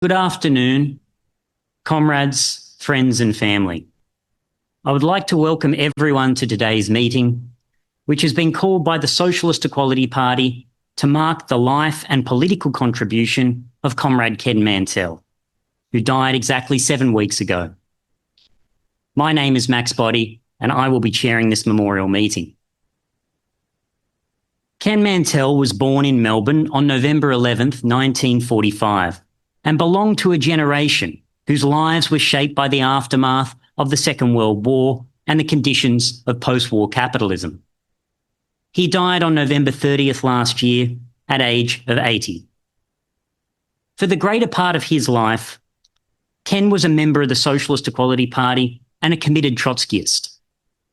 Good afternoon, comrades, friends and family. I would like to welcome everyone to today's meeting, which has been called by the Socialist Equality Party to mark the life and political contribution of Comrade Ken Mantell, who died exactly 7 weeks ago. My name is Boddy, and I will be chairing this memorial meeting. Ken Mantell was born in Melbourne on November 11th, 1945, and belonged to a generation whose lives were shaped by the aftermath of the Second World War and the conditions of post-war capitalism. He died on November 30th last year at age of 80. For the greater part of his life, Ken was a member of the Socialist Equality Party and a committed Trotskyist,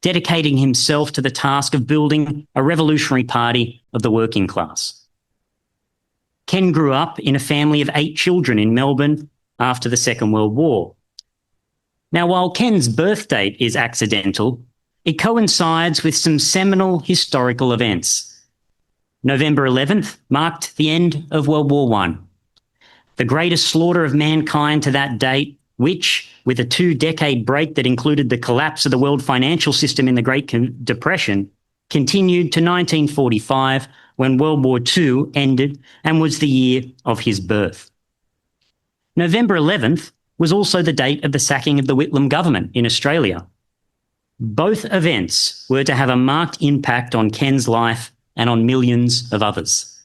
dedicating himself to the task of building a revolutionary party of the working class. Ken grew up in a family of 8 children in Melbourne after the Second World War. Now, while Ken's birth date is accidental, it coincides with some seminal historical events. November 11th marked the end of World War I, the greatest slaughter of mankind to that date, which, with a 2-decade break that included the collapse of the world financial system in the Great Depression, continued to 1945, when World War II ended and was the year of his birth. November 11th was also the date of the sacking of the Whitlam government in Australia. Both events were to have a marked impact on Ken's life and on millions of others.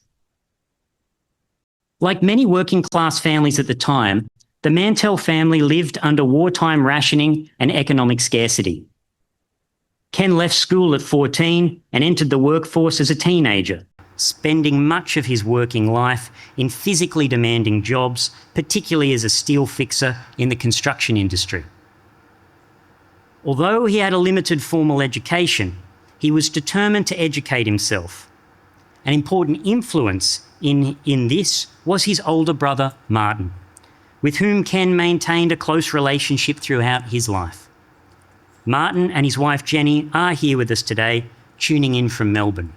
Like many working class families at the time, the Mantell family lived under wartime rationing and economic scarcity. Ken left school at 14 and entered the workforce as a teenager, spending much of his working life in physically demanding jobs, particularly as a steel fixer in the construction industry. Although he had a limited formal education, he was determined to educate himself. An important influence in this was his older brother, Martin, with whom Ken maintained a close relationship throughout his life. Martin and his wife Jenny are here with us today, tuning in from Melbourne.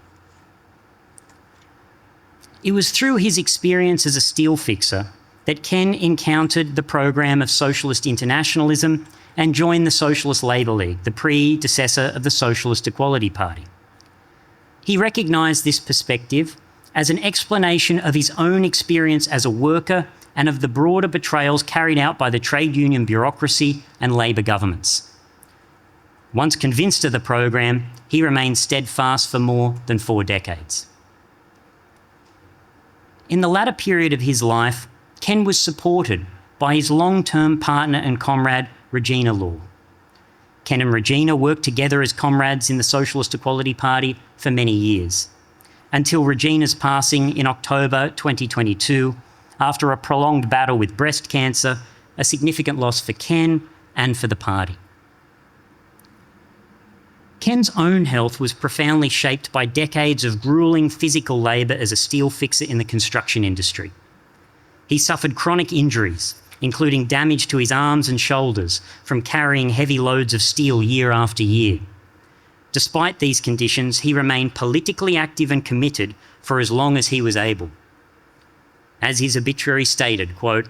It was through his experience as a steel fixer that Ken encountered the program of socialist internationalism and joined the Socialist Labour League, the predecessor of the Socialist Equality Party. He recognised this perspective as an explanation of his own experience as a worker and of the broader betrayals carried out by the trade union bureaucracy and Labor governments. Once convinced of the program, he remained steadfast for more than 4 decades. In the latter period of his life, Ken was supported by his long-term partner and comrade, Regina Law. Ken and Regina worked together as comrades in the Socialist Equality Party for many years, until Regina's passing in October 2022, after a prolonged battle with breast cancer, a significant loss for Ken and for the party. Ken's own health was profoundly shaped by decades of gruelling physical labour as a steel fixer in the construction industry. He suffered chronic injuries, including damage to his arms and shoulders from carrying heavy loads of steel year after year. Despite these conditions, he remained politically active and committed for as long as he was able. As his obituary stated, quote,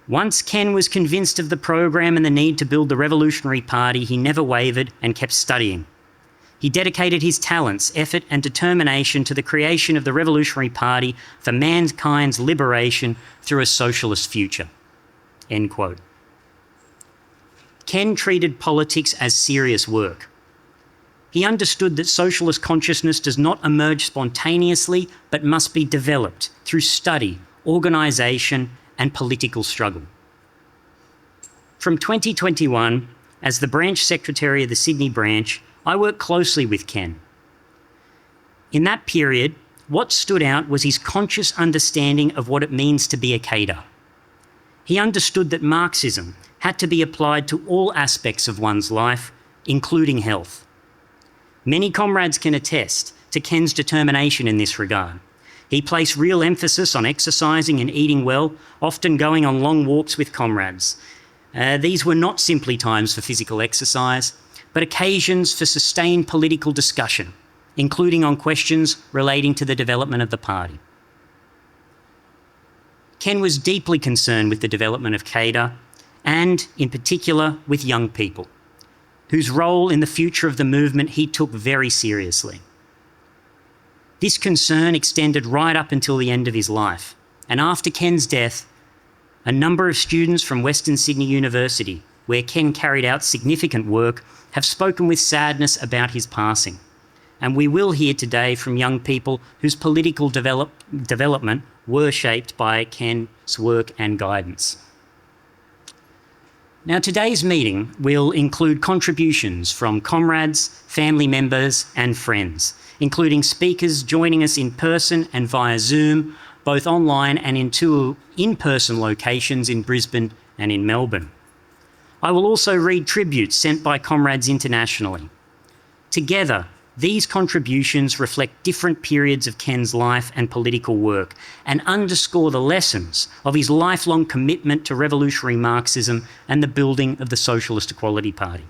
"Once Ken was convinced of the program and the need to build the Revolutionary Party, he never wavered and kept studying. He dedicated his talents, effort and determination to the creation of the Revolutionary Party for mankind's liberation through a socialist future." End quote. Ken treated politics as serious work. He understood that socialist consciousness does not emerge spontaneously, but must be developed through study, organisation, and political struggle. From 2021, as the branch secretary of the Sydney branch, I worked closely with Ken. In that period, what stood out was his conscious understanding of what it means to be a cadre. He understood that Marxism had to be applied to all aspects of one's life, including health. Many comrades can attest to Ken's determination in this regard. He placed real emphasis on exercising and eating well, often going on long walks with comrades. These were not simply times for physical exercise, but occasions for sustained political discussion, including on questions relating to the development of the party. Ken was deeply concerned with the development of CADA and, in particular, with young people, whose role in the future of the movement he took very seriously. This concern extended right up until the end of his life, and after Ken's death, a number of students from Western Sydney University, where Ken carried out significant work, have spoken with sadness about his passing. And we will hear today from young people whose political development were shaped by Ken's work and guidance. Now, today's meeting will include contributions from comrades, family members and friends, including speakers joining us in person and via Zoom, both online and in two in-person locations in Brisbane and in Melbourne. I will also read tributes sent by comrades internationally. Together, these contributions reflect different periods of Ken's life and political work and underscore the lessons of his lifelong commitment to revolutionary Marxism and the building of the Socialist Equality Party.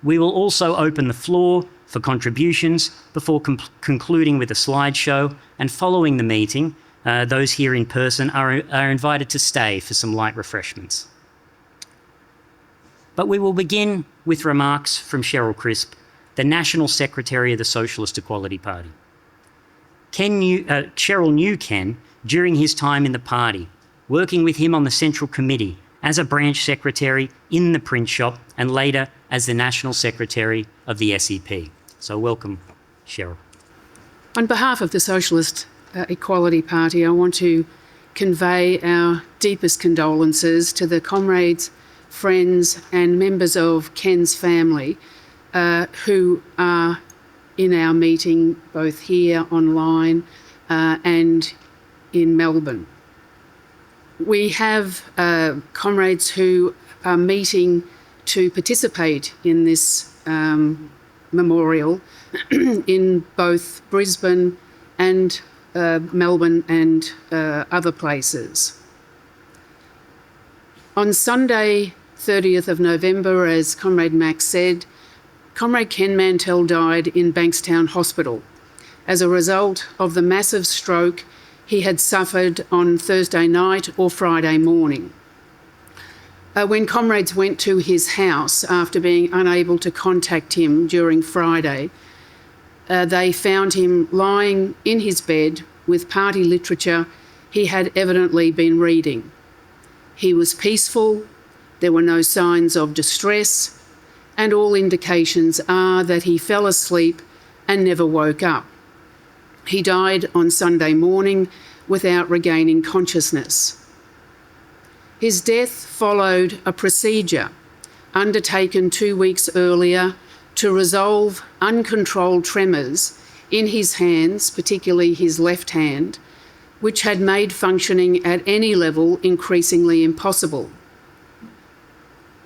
We will also open the floor for contributions before concluding with a slideshow, and following the meeting, those here in person are invited to stay for some light refreshments. But we will begin with remarks from Cheryl Crisp, the National Secretary of the Socialist Equality Party. Cheryl knew Ken during his time in the party, working with him on the Central Committee as a branch secretary in the print shop and later as the National Secretary of the SEP. So welcome, Cheryl. On behalf of the Socialist Equality Party, I want to convey our deepest condolences to the comrades, friends and members of Ken's family who are in our meeting both here online and in Melbourne. We have comrades who are meeting to participate in this memorial in both Brisbane and Melbourne and other places. On Sunday, 30th of November, as Comrade Max said, Comrade Ken Mantell died in Bankstown Hospital as a result of the massive stroke he had suffered on Thursday night or Friday morning. When comrades went to his house after being unable to contact him during Friday, they found him lying in his bed with party literature he had evidently been reading. He was peaceful, there were no signs of distress, and all indications are that he fell asleep and never woke up. He died on Sunday morning without regaining consciousness. His death followed a procedure undertaken 2 weeks earlier to resolve uncontrolled tremors in his hands, particularly his left hand, which had made functioning at any level increasingly impossible.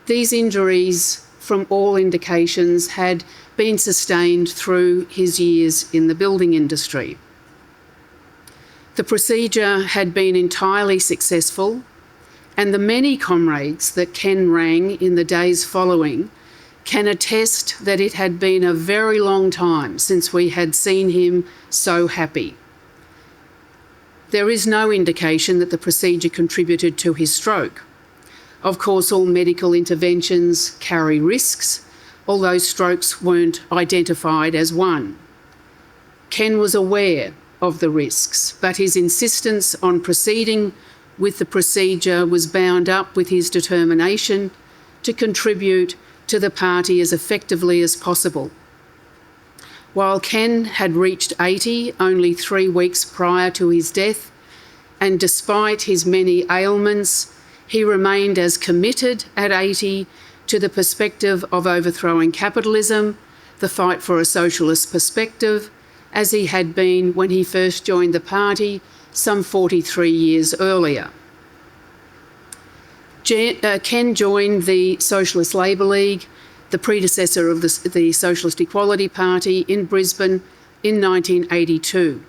These injuries, from all indications, had been sustained through his years in the building industry. The procedure had been entirely successful, and the many comrades that Ken rang in the days following can attest that it had been a very long time since we had seen him so happy. There is no indication that the procedure contributed to his stroke. Of course, all medical interventions carry risks, although strokes weren't identified as one. Ken was aware of the risks, but his insistence on proceeding with the procedure was bound up with his determination to contribute to the party as effectively as possible. While Ken had reached 80 only 3 weeks prior to his death, and despite his many ailments, he remained as committed at 80 to the perspective of overthrowing capitalism, the fight for a socialist perspective, as he had been when he first joined the party some 43 years earlier. Ken joined the Socialist Labour League, the predecessor of the Socialist Equality Party, in Brisbane in 1982.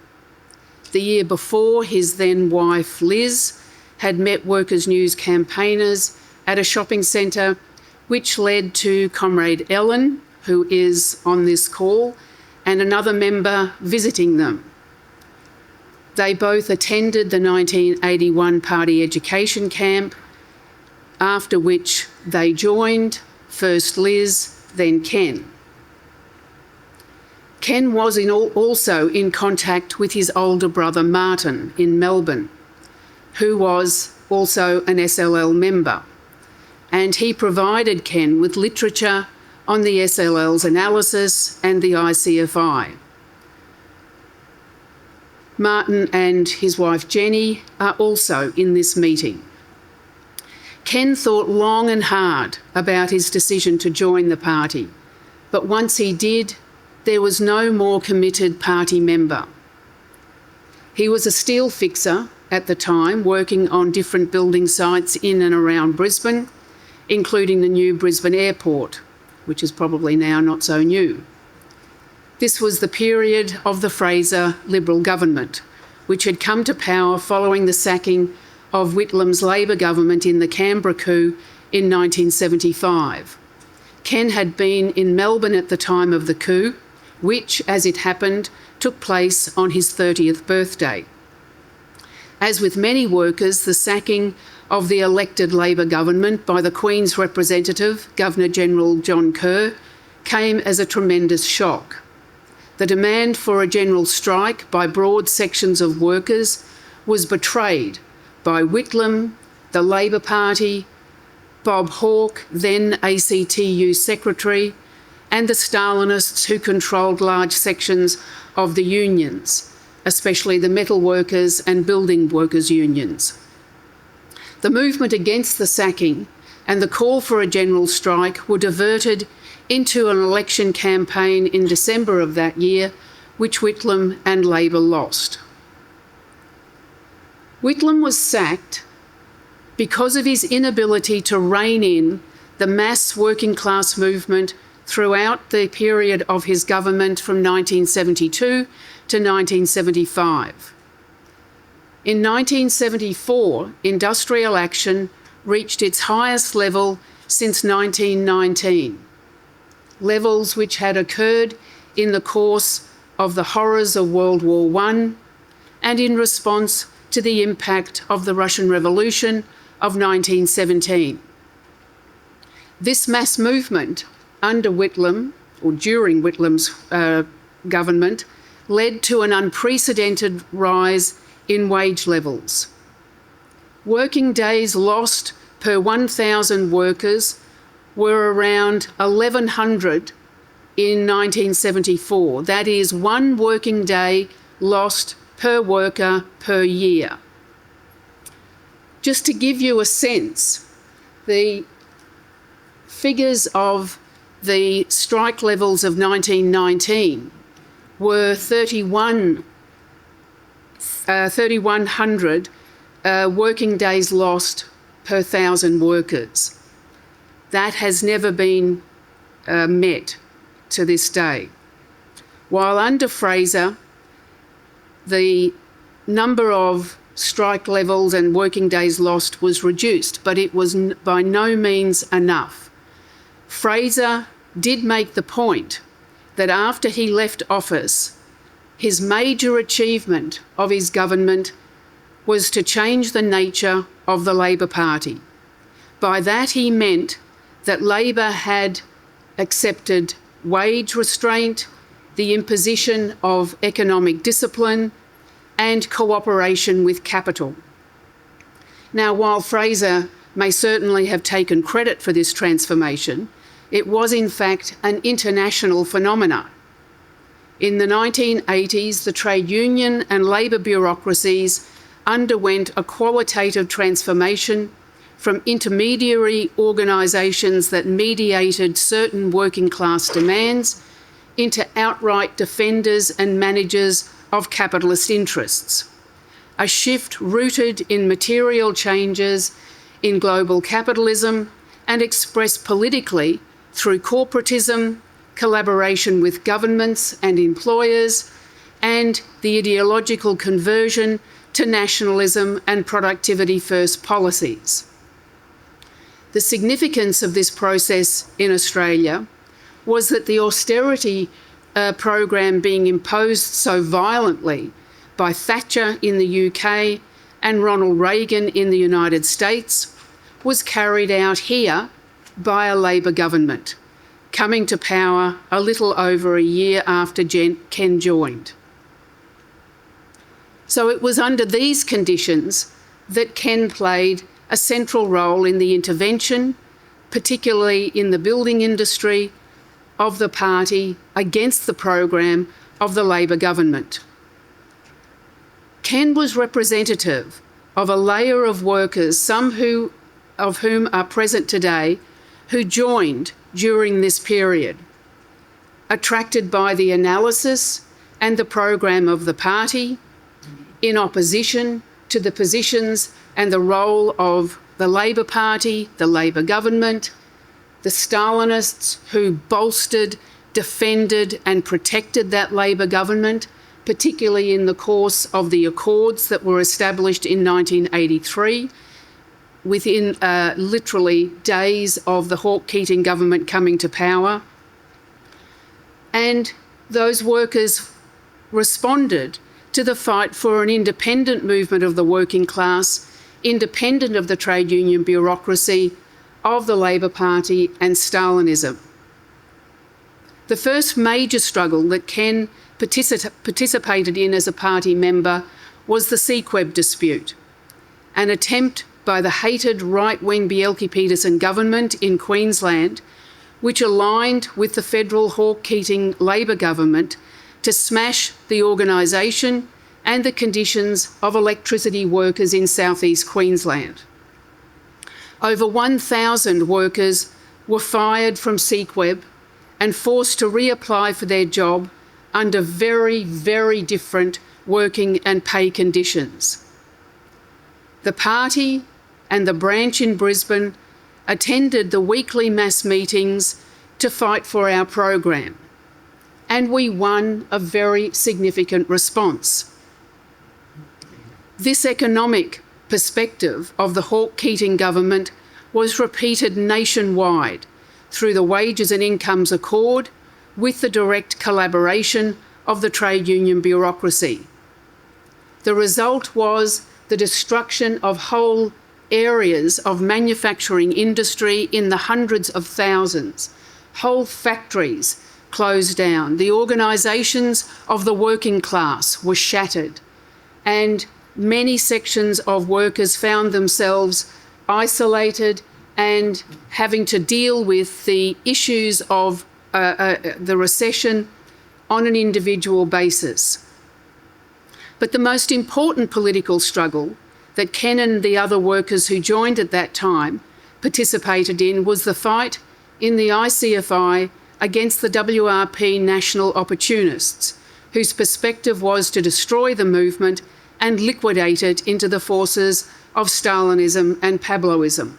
The year before, his then wife Liz had met Workers' News campaigners at a shopping centre, which led to Comrade Ellen, who is on this call, and another member visiting them. They both attended the 1981 party education camp, after which they joined, first Liz, then Ken. Ken was also in contact with his older brother Martin in Melbourne, who was also an SLL member, and he provided Ken with literature on the SLL's analysis and the ICFI. Martin and his wife Jenny are also in this meeting. Ken thought long and hard about his decision to join the party, but once he did, there was no more committed party member. He was a steel fixer at the time, working on different building sites in and around Brisbane, including the new Brisbane Airport, which is probably now not so new. This was the period of the Fraser Liberal government, which had come to power following the sacking of Whitlam's Labor government in the Canberra coup in 1975. Ken had been in Melbourne at the time of the coup, which, as it happened, took place on his 30th birthday. As with many workers, the sacking of the elected Labor government by the Queen's representative, Governor-General John Kerr, came as a tremendous shock. The demand for a general strike by broad sections of workers was betrayed by Whitlam, the Labor Party, Bob Hawke, then ACTU Secretary, and the Stalinists who controlled large sections of the unions, especially the metal workers and building workers' unions. The movement against the sacking and the call for a general strike were diverted into an election campaign in December of that year, which Whitlam and Labor lost. Whitlam was sacked because of his inability to rein in the mass working class movement throughout the period of his government from 1972 to 1975. In 1974, industrial action reached its highest level since 1919, levels which had occurred in the course of the horrors of World War I and in response to the impact of the Russian Revolution of 1917. This mass movement under Whitlam, or during Whitlam's government, led to an unprecedented rise in wage levels. Working days lost per 1,000 workers were around 1,100 in 1974. That is one working day lost per worker per year. Just to give you a sense, the figures of the strike levels of 1919 were 3,100 working days lost per 1,000 workers. That has never been met to this day. While under Fraser, the number of strike levels and working days lost was reduced, but it was by no means enough. Fraser did make the point that after he left office, his major achievement of his government was to change the nature of the Labor Party. By that he meant that Labor had accepted wage restraint, the imposition of economic discipline, and cooperation with capital. Now, while Fraser may certainly have taken credit for this transformation, it was in fact an international phenomenon. In the 1980s, the trade union and labour bureaucracies underwent a qualitative transformation from intermediary organisations that mediated certain working class demands into outright defenders and managers of capitalist interests. A shift rooted in material changes in global capitalism and expressed politically through corporatism, collaboration with governments and employers, and the ideological conversion to nationalism and productivity-first policies. The significance of this process in Australia was that the austerity program being imposed so violently by Thatcher in the UK and Ronald Reagan in the United States was carried out here by a Labor government, coming to power a little over a year after Ken joined. So it was under these conditions that Ken played a central role in the intervention, particularly in the building industry, of the party against the program of the Labor government. Ken was representative of a layer of workers, some of whom are present today, who joined during this period, attracted by the analysis and the program of the party, in opposition to the positions and the role of the Labor Party, the Labor government, the Stalinists who bolstered, defended and protected that Labor government, particularly in the course of the Accords that were established in 1983, within literally days of the Hawke-Keating government coming to power. And those workers responded to the fight for an independent movement of the working class, independent of the trade union bureaucracy, of the Labor Party and Stalinism. The first major struggle that Ken participated in as a party member was the CQEB dispute, an attempt by the hated right-wing Bjelke-Petersen government in Queensland, which aligned with the federal Hawke-Keating Labor government to smash the organisation and the conditions of electricity workers in southeast Queensland. Over 1,000 workers were fired from CQEB and forced to reapply for their job under very, very different working and pay conditions. The party and the branch in Brisbane attended the weekly mass meetings to fight for our program, and we won a very significant response. This economic perspective of the Hawke-Keating government was repeated nationwide through the Wages and Incomes Accord with the direct collaboration of the trade union bureaucracy. The result was the destruction of whole areas of manufacturing industry in the hundreds of thousands. Whole factories closed down. The organisations of the working class were shattered, and many sections of workers found themselves isolated and having to deal with the issues of the recession on an individual basis. But the most important political struggle that Ken and the other workers who joined at that time participated in was the fight in the ICFI against the WRP national opportunists, whose perspective was to destroy the movement and liquidate it into the forces of Stalinism and Pabloism.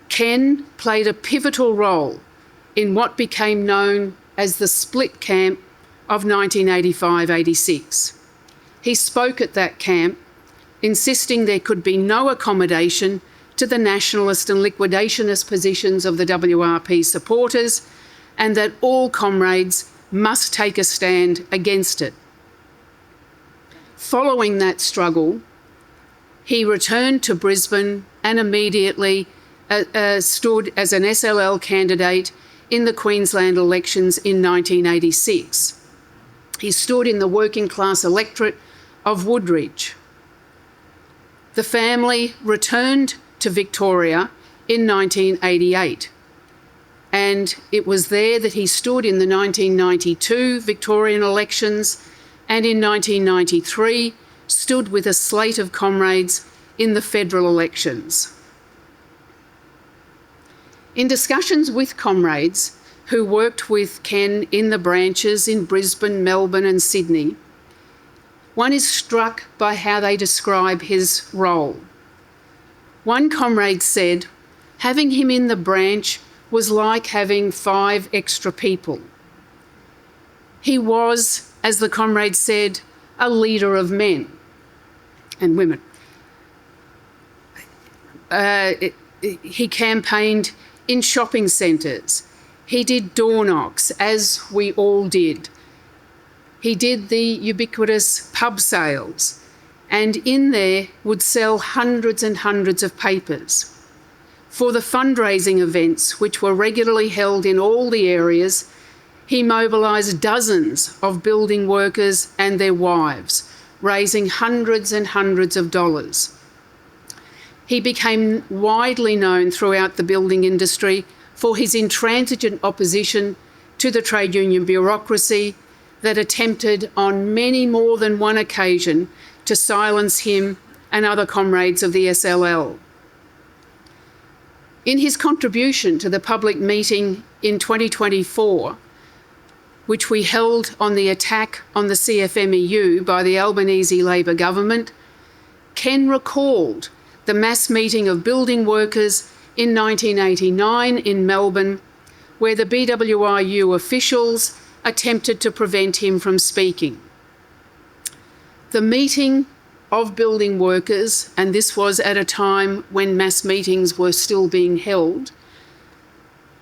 Ken played a pivotal role in what became known as the split camp of 1985-86. He spoke at that camp, insisting there could be no accommodation to the nationalist and liquidationist positions of the WRP supporters, and that all comrades must take a stand against it. Following that struggle, he returned to Brisbane and immediately stood as an SLL candidate in the Queensland elections in 1986. He stood in the working class electorate of Woodridge. The family returned to Victoria in 1988, and it was there that he stood in the 1992 Victorian elections, and in 1993 stood with a slate of comrades in the federal elections. In discussions with comrades who worked with Ken in the branches in Brisbane, Melbourne and Sydney, one is struck by how they describe his role. One comrade said, having him in the branch was like having 5 extra people. He was, as the comrade said, a leader of men and women. He campaigned in shopping centres. He did door knocks, as we all did. He did the ubiquitous pub sales, and in there would sell hundreds and hundreds of papers. For the fundraising events, which were regularly held in all the areas, he mobilised dozens of building workers and their wives, raising hundreds and hundreds of dollars. He became widely known throughout the building industry for his intransigent opposition to the trade union bureaucracy that attempted on many more than one occasion to silence him and other comrades of the SLL. In his contribution to the public meeting in 2024, which we held on the attack on the CFMEU by the Albanese Labor government, Ken recalled the mass meeting of building workers in 1989 in Melbourne, where the BWRU officials attempted to prevent him from speaking. The meeting of building workers, and this was at a time when mass meetings were still being held,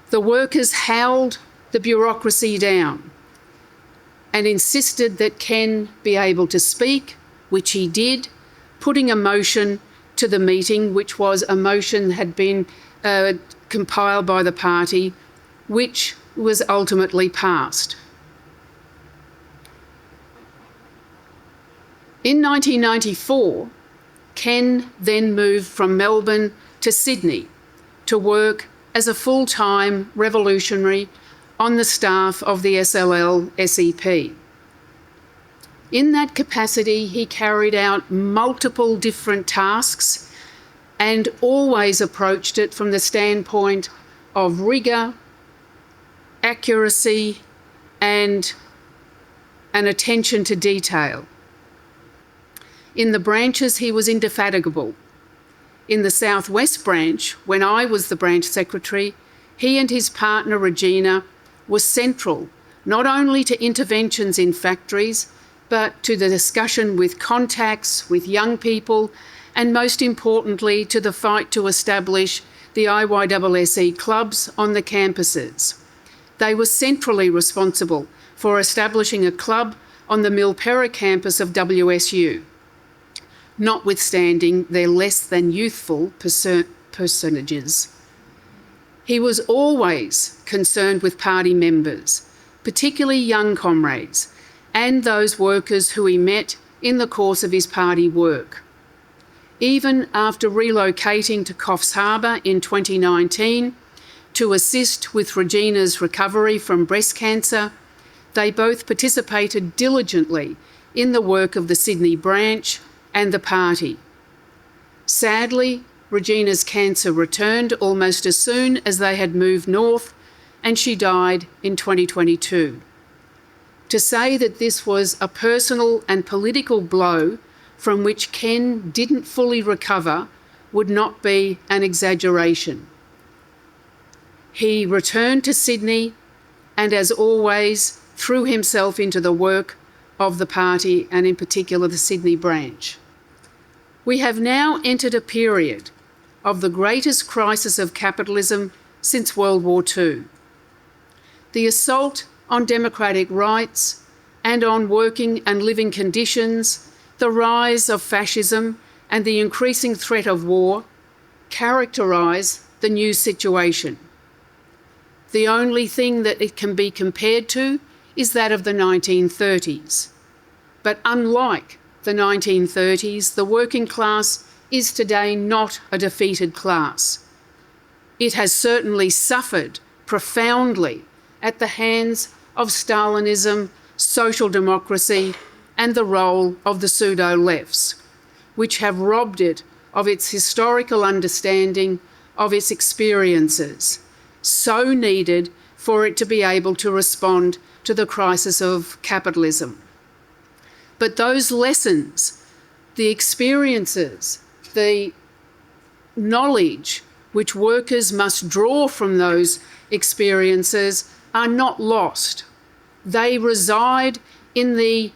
the workers howled the bureaucracy down and insisted that Ken be able to speak, which he did, putting a motion to the meeting, which was a motion that had been compiled by the party, which was ultimately passed. In 1994, Ken then moved from Melbourne to Sydney to work as a full-time revolutionary on the staff of the SLL SEP. In that capacity, he carried out multiple different tasks and always approached it from the standpoint of rigour, accuracy, and an attention to detail. In the branches, he was indefatigable. In the Southwest branch, when I was the branch secretary, he and his partner Regina were central not only to interventions in factories, but to the discussion with contacts, with young people, and most importantly, to the fight to establish the IYSSE clubs on the campuses. They were centrally responsible for establishing a club on the Milperra campus of WSU, notwithstanding their less than youthful personages. He was always concerned with party members, particularly young comrades, and those workers who he met in the course of his party work. Even after relocating to Coffs Harbour in 2019 to assist with Regina's recovery from breast cancer, they both participated diligently in the work of the Sydney branch and the party. Sadly, Regina's cancer returned almost as soon as they had moved north, and she died in 2022. To say that this was a personal and political blow from which Ken didn't fully recover would not be an exaggeration. He returned to Sydney and, as always, threw himself into the work of the party and in particular the Sydney branch. We have now entered a period of the greatest crisis of capitalism since World War II. The assault on democratic rights and on working and living conditions, the rise of fascism and the increasing threat of war characterise the new situation. The only thing that it can be compared to is that of the 1930s. But unlike the 1930s, the working class is today not a defeated class. It has certainly suffered profoundly at the hands of Stalinism, social democracy, and the role of the pseudo-lefts, which have robbed it of its historical understanding of its experiences, so needed for it to be able to respond to the crisis of capitalism. But those lessons, the experiences, the knowledge which workers must draw from those experiences are not lost. They reside in the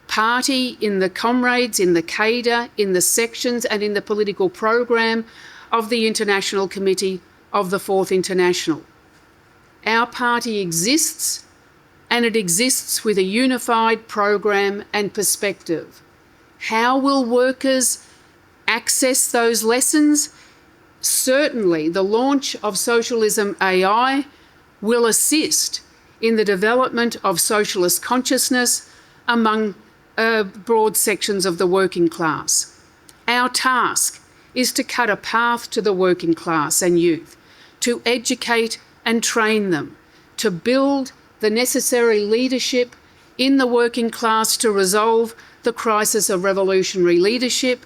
party, in the comrades, in the cadre, in the sections and in the political program of the International Committee of the Fourth International. Our party exists and it exists with a unified program and perspective. How will workers access those lessons? Certainly, the launch of Socialism AI will assist in the development of socialist consciousness among broad sections of the working class. Our task is to cut a path to the working class and youth, to educate and train them, to build the necessary leadership in the working class to resolve the crisis of revolutionary leadership,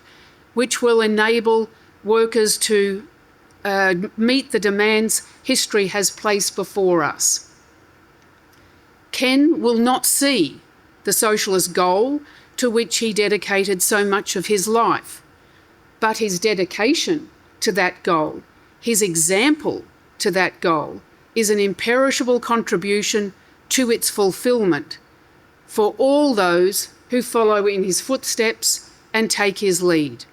which will enable workers to meet the demands history has placed before us. Ken will not see the socialist goal to which he dedicated so much of his life, but his dedication to that goal, his example to that goal, is an imperishable contribution to its fulfilment for all those who follow in his footsteps and take his lead.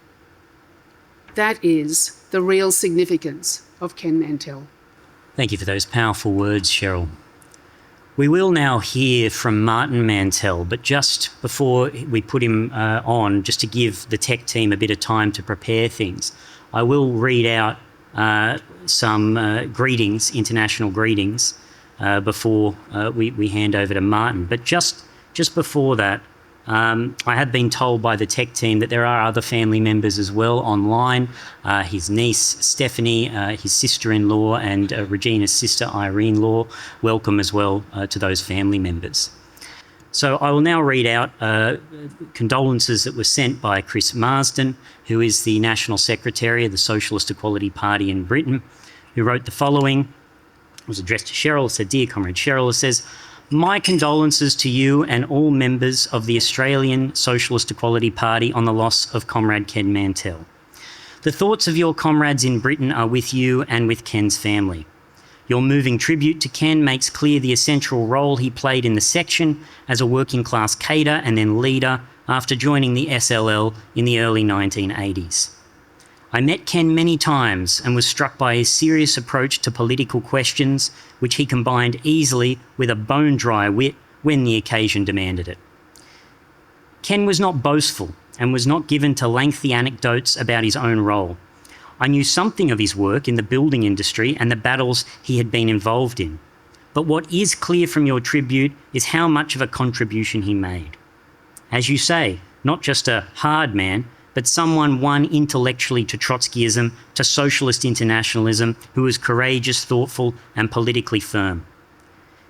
That is the real significance of Ken Mantell. Thank you for those powerful words, Cheryl. We will now hear from Martin Mantell, but just before we put him on, just to give the tech team a bit of time to prepare things, I will read out some greetings, international greetings, before we hand over to Martin. But just before that, I have been told by the tech team that there are other family members as well online. His niece, Stephanie, his sister-in-law, and Regina's sister, Irene Law. Welcome as well to those family members. So I will now read out condolences that were sent by Chris Marsden, who is the National Secretary of the Socialist Equality Party in Britain, who wrote the following. It was addressed to Cheryl. It said, "Dear Comrade Cheryl," it says, "My condolences to you and all members of the Australian Socialist Equality Party on the loss of Comrade Ken Mantell. The thoughts of your comrades in Britain are with you and with Ken's family. Your moving tribute to Ken makes clear the essential role he played in the section as a working class cader and then leader after joining the SLL in the early 1980s. I met Ken many times and was struck by his serious approach to political questions, which he combined easily with a bone-dry wit when the occasion demanded it. Ken was not boastful and was not given to lengthy anecdotes about his own role. I knew something of his work in the building industry and the battles he had been involved in. But what is clear from your tribute is how much of a contribution he made. As you say, not just a hard man, but someone won intellectually to Trotskyism, to socialist internationalism, who was courageous, thoughtful, and politically firm.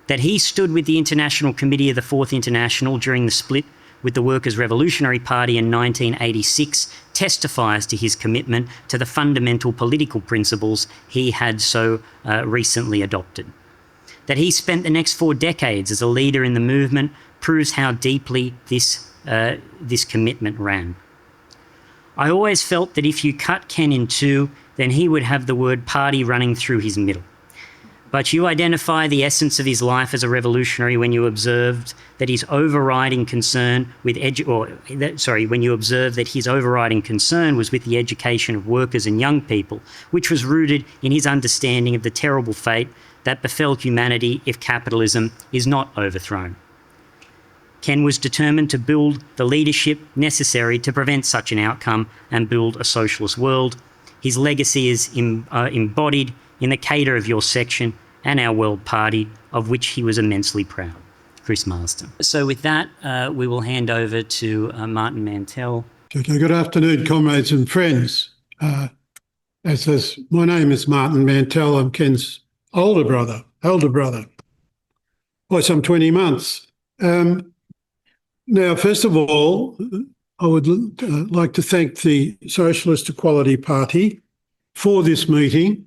That he stood with the International Committee of the Fourth International during the split with the Workers' Revolutionary Party in 1986 testifies to his commitment to the fundamental political principles he had so recently adopted. That he spent the next 4 decades as a leader in the movement proves how deeply this commitment ran. I always felt that if you cut Ken in two, then he would have the word party running through his middle. But you identify the essence of his life as a revolutionary when you observed that his overriding concern with when you observed that his overriding concern was with the education of workers and young people, which was rooted in his understanding of the terrible fate that befell humanity if capitalism is not overthrown. Ken was determined to build the leadership necessary to prevent such an outcome and build a socialist world. His legacy is embodied in the cadre of your section and our World Party, of which he was immensely proud. Chris Marsden. So with that, we will hand over to Martin Mantell. Okay, good afternoon, comrades and friends. My name is Martin Mantell. I'm Ken's elder brother, by some 20 months. Now, first of all, I would like to thank the Socialist Equality Party for this meeting.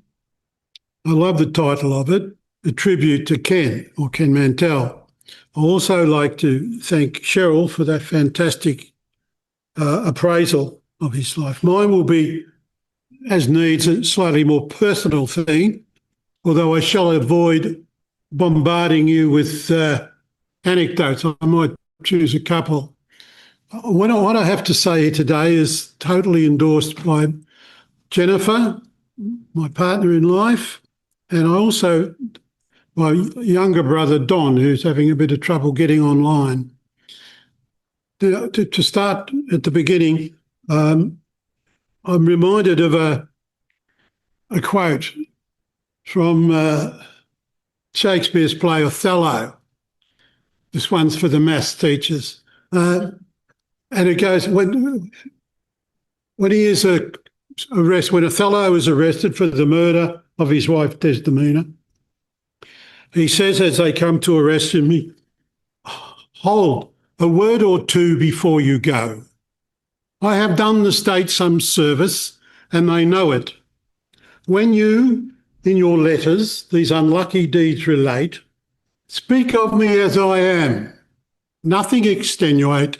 I love the title of it, A Tribute to Ken, or Ken Mantell. I also like to thank Cheryl for that fantastic appraisal of his life. Mine will be, as needs, a slightly more personal thing, although I shall avoid bombarding you with anecdotes. I might choose a couple. What I have to say today is totally endorsed by Jennifer, my partner in life, and I also my younger brother, Don, who's having a bit of trouble getting online. To start at the beginning, I'm reminded of a quote from Shakespeare's play Othello. This one's for the maths teachers. And it goes, when he is when Othello is arrested for the murder of his wife Desdemona, he says as they come to arrest him, hold a word or two before you go. I have done the state some service and they know it. When you, in your letters, these unlucky deeds relate, speak of me as I am, nothing extenuate,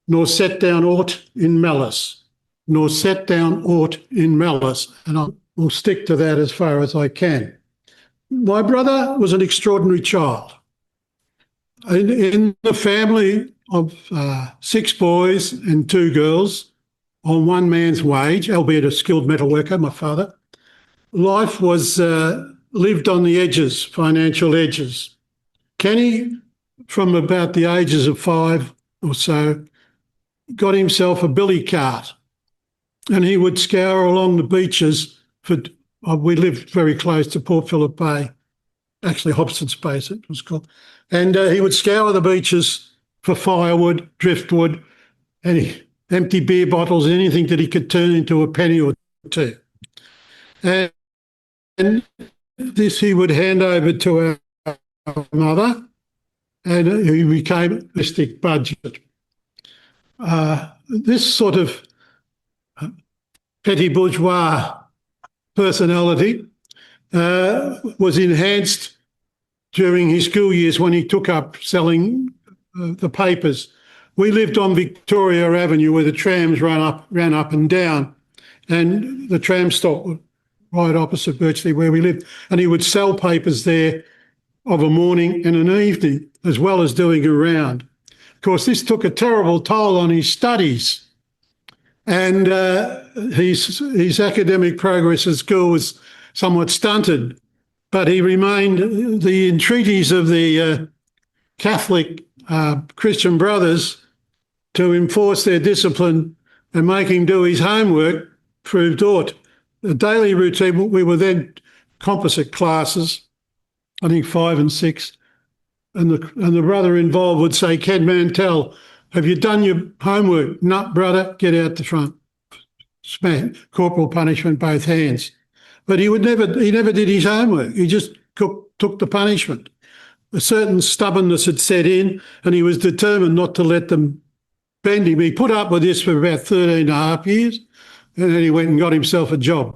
nor set down aught in malice, nor set down aught in malice. And I will stick to that as far as I can. My brother was an extraordinary child. In the family of 6 boys and 2 girls on one man's wage, albeit a skilled metal worker, my father, life was lived on the edges, financial edges. Kenny, from about the ages of 5 or so, got himself a billy cart and he would scour along the beaches we lived very close to Port Phillip Bay, actually Hobson's Bay it was called, and he would scour the beaches for firewood, driftwood, and empty beer bottles, anything that he could turn into a penny or two. And this he would hand over to our mother, and he became a realistic budget. This sort of petty bourgeois personality was enhanced during his school years when he took up selling the papers. We lived on Victoria Avenue where the trams ran up and down, and the tram stop was right opposite virtually where we lived, and he would sell papers there of a morning and an evening, as well as doing a round. Of course, this took a terrible toll on his studies, and his academic progress at school was somewhat stunted, but he remained the entreaties of the Catholic Christian brothers to enforce their discipline and make him do his homework proved aught. The daily routine, we were then composite classes, I think 5 and 6, and the brother involved would say, Ken Mantell, have you done your homework? No, brother, get out the front. Smack, corporal punishment, both hands. But he never did his homework. He just took the punishment. A certain stubbornness had set in, and he was determined not to let them bend him. He put up with this for about 13 and a half years, and then he went and got himself a job.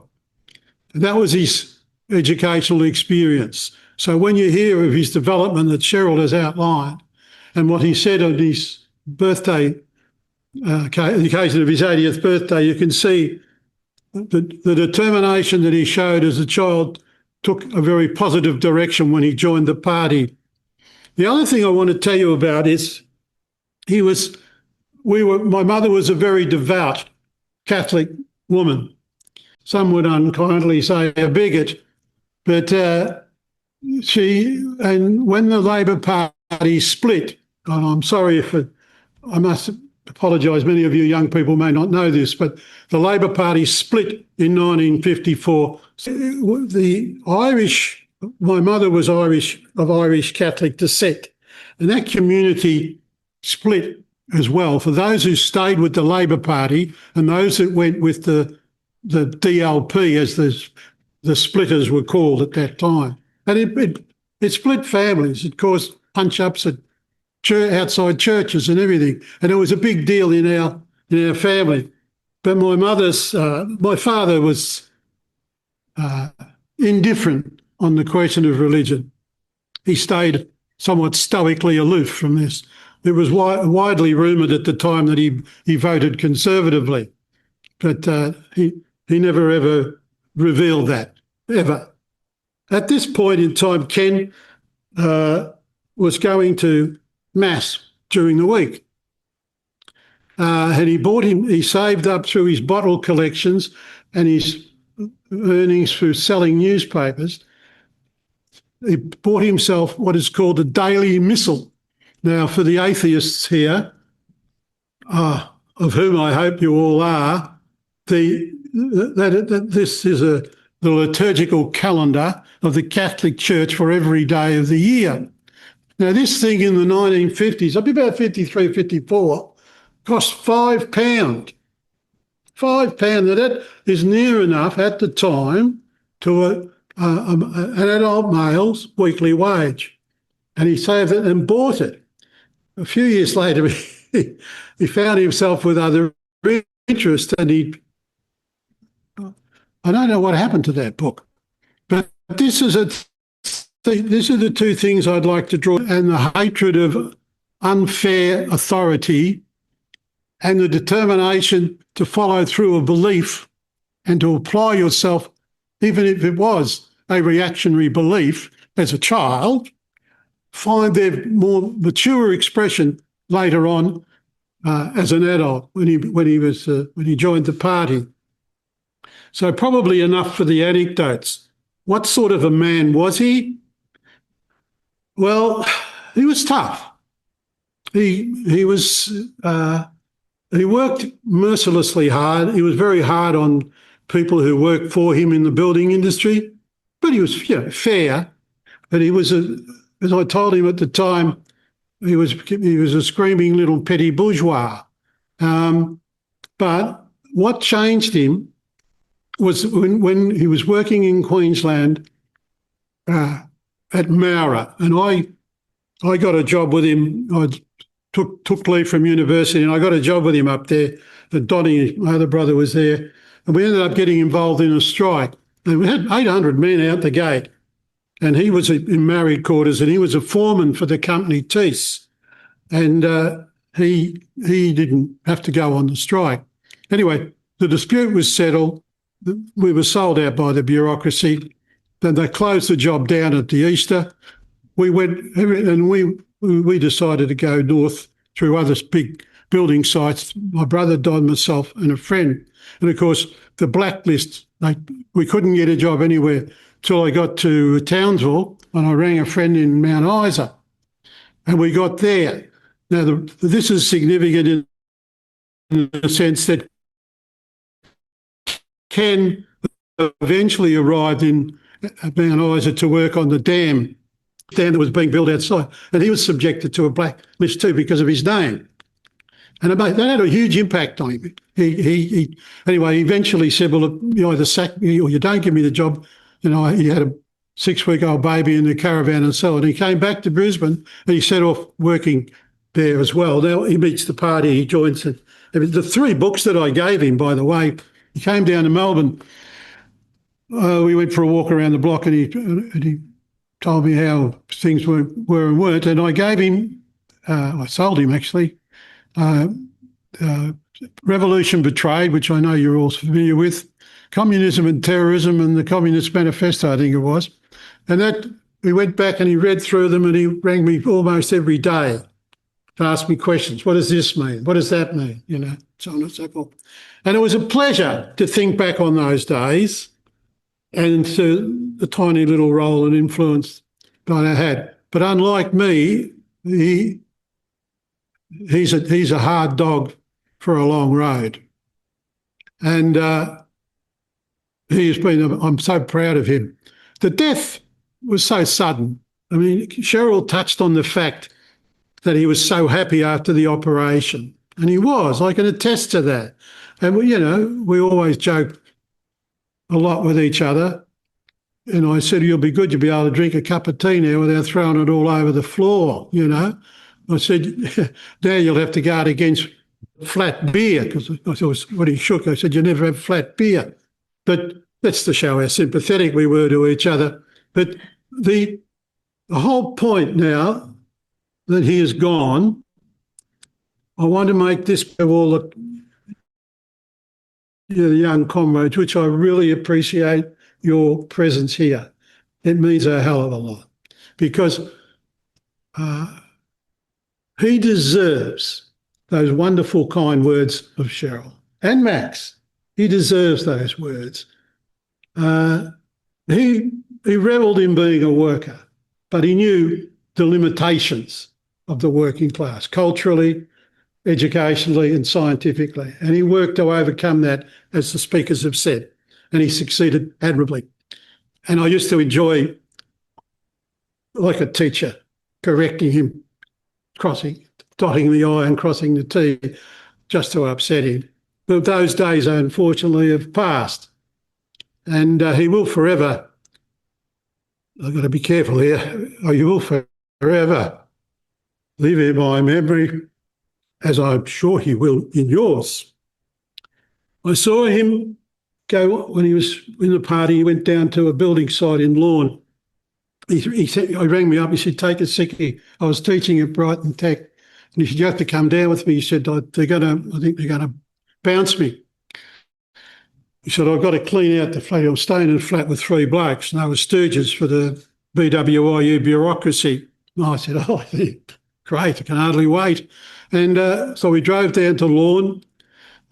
And that was his educational experience. So when you hear of his development that Cheryl has outlined and what he said on his birthday, the occasion of his 80th birthday, you can see the determination that he showed as a child took a very positive direction when he joined the party. The other thing I want to tell you about is my mother was a very devout Catholic woman. Some would unkindly say a bigot, but when the Labor Party split, and I'm sorry if I must apologise, many of you young people may not know this, but the Labor Party split in 1954. My mother was of Irish Catholic descent, and that community split as well. For those who stayed with the Labor Party and those that went with the DLP, as the splitters were called at that time. And it split families. It caused punch-ups at outside churches and everything. And it was a big deal in our family. But my father was indifferent on the question of religion. He stayed somewhat stoically aloof from this. It was widely rumoured at the time that he voted Conservatively, but he never ever revealed that, ever. At this point in time, Ken was going to Mass during the week. And he saved up through his bottle collections and his earnings through selling newspapers. he bought himself what is called a Daily Missal. Now, for the atheists here, of whom I hope you all are, this is the liturgical calendar of the Catholic Church for every day of the year. Now, this thing in the 1950s, I'd be about 53, 54, cost £5. £5. Now, that is near enough at the time to an adult male's weekly wage. And he saved it and bought it. A few years later, he found himself with other interests, and I don't know what happened to that book, but these are the two things I'd like to draw, and the hatred of unfair authority and the determination to follow through a belief and to apply yourself, even if it was a reactionary belief as a child, find their more mature expression later on as an adult when he joined the party. So probably enough for the anecdotes. What sort of a man was he? Well, he was tough. He worked mercilessly hard. He was very hard on people who worked for him in the building industry, but he was, fair. But he was as I told him at the time, he was a screaming little petty bourgeois. But what changed him was when he was working in Queensland at Mowra, and I got a job with him. I took leave from university, and I got a job with him up there. And Donny, my other brother, was there, and we ended up getting involved in a strike. And we had 800 men out the gate, and he was in married quarters, and he was a foreman for the company Tees, and he didn't have to go on the strike. Anyway, the dispute was settled. We were sold out by the bureaucracy. Then they closed the job down at the Easter. We went, and we decided to go north through other big building sites. My brother, Don, myself, and a friend. And of course, the blacklist, we couldn't get a job anywhere till I got to Townsville, and I rang a friend in Mount Isa, and we got there. Now, this is significant in the sense that Ken eventually arrived in Mount Isa to work on the dam that was being built outside, and he was subjected to a blacklist too because of his name. And that had a huge impact on him. He anyway, he eventually said, well, you either sack me or you don't give me the job. He had a 6-week-old baby in the caravan and so on. He came back to Brisbane and he set off working there as well. Now he meets the party, he joins it. The 3 books that I gave him, by the way, he came down to Melbourne. We went for a walk around the block, and he told me how things were and weren't. And I gave him, I sold him actually, Revolution Betrayed, which I know you're all familiar with, Communism and Terrorism, and the Communist Manifesto, I think it was. And that, we went back and he read through them, and he rang me almost every day to ask me questions. What does this mean? What does that mean? So on and so forth. And it was a pleasure to think back on those days and to the tiny little role and influence that I had. But unlike me, he's a hard dog for a long road. And I'm so proud of him. The death was so sudden. I mean, Cheryl touched on the fact that he was so happy after the operation. And he was. I can attest to that. And, we always joke a lot with each other. And I said, you'll be good, you'll be able to drink a cup of tea now without throwing it all over the floor, I said, now you'll have to guard against flat beer, because I thought when he shook, I said, you never have flat beer. But that's to show how sympathetic we were to each other. But the whole point now that he is gone, I want to make this to all the young comrades, which I really appreciate your presence here. It means a hell of a lot, because he deserves those wonderful, kind words of Cheryl and Max. He deserves those words. He revelled in being a worker. but he knew the limitations of the working class, culturally, educationally and scientifically. And he worked to overcome that, as the speakers have said, and he succeeded admirably. And I used to enjoy, like a teacher, correcting him, dotting the I and crossing the T, just to upset him. But those days, unfortunately, have passed. And he will forever, I've got to be careful here, he will forever live in my memory, as I'm sure he will in yours. I saw him go, when he was in the party, he went down to a building site in Lorne. He rang me up, he said, take a sickie. I was teaching at Brighton Tech, and he said, you have to come down with me. He said, I think they're going to bounce me. He said, I've got to clean out the flat. I was staying in a flat with 3 blokes, and they were stooges for the BWIU bureaucracy. And I said, oh, great, I can hardly wait. And so we drove down to Lorne,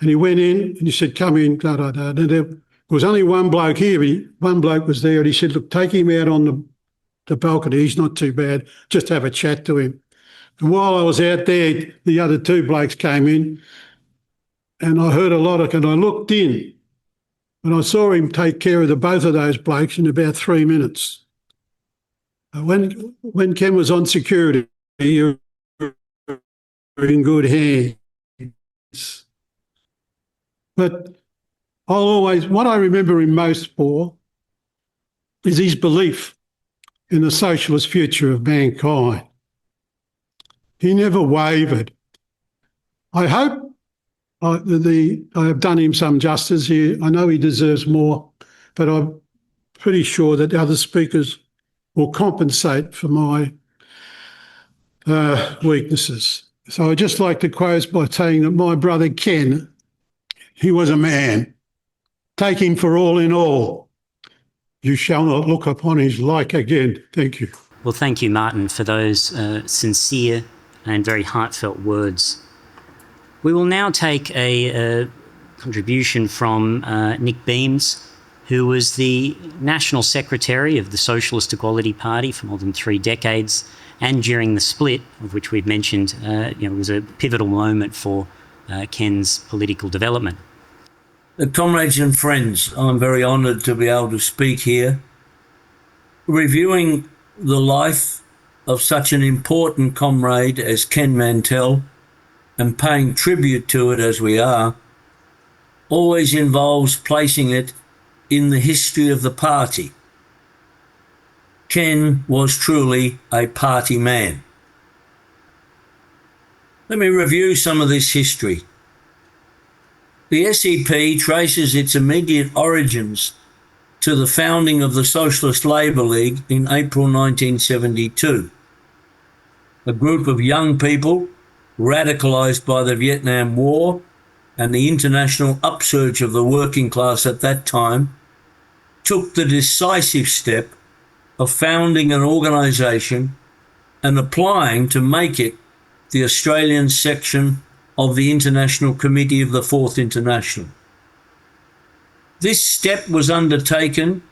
and he went in, and he said, come in. And there was only one bloke here. One bloke was there, and he said, look, take him out on the balcony. He's not too bad. Just have a chat to him. And while I was out there, the other 2 blokes came in, and I heard a lot and I looked in, and I saw him take care of both of those blokes in about 3 minutes. When Ken was on security, you were in good hands. But what I remember him most for is his belief in the socialist future of mankind. He never wavered. I hope I have done him some justice here. I know he deserves more, but I'm pretty sure that other speakers will compensate for my weaknesses. So I'd just like to close by saying that my brother Ken, he was a man. Take him for all in all. You shall not look upon his like again. Thank you. Well, thank you, Martin, for those sincere and very heartfelt words. We will now take a contribution from Nick Beams, who was the National Secretary of the Socialist Equality Party for more than 3 decades, and during the split, of which we've mentioned, was a pivotal moment for Ken's political development. Comrades and friends, I'm very honoured to be able to speak here, reviewing the life of such an important comrade as Ken Mantell, and paying tribute to it as we are, always involves placing it in the history of the party. Ken was truly a party man. Let me review some of this history. The SEP traces its immediate origins to the founding of the Socialist Labour League in April 1972. A group of young people radicalised by the Vietnam War and the international upsurge of the working class at that time, took the decisive step of founding an organisation and applying to make it the Australian section of the International Committee of the Fourth International. This step was undertaken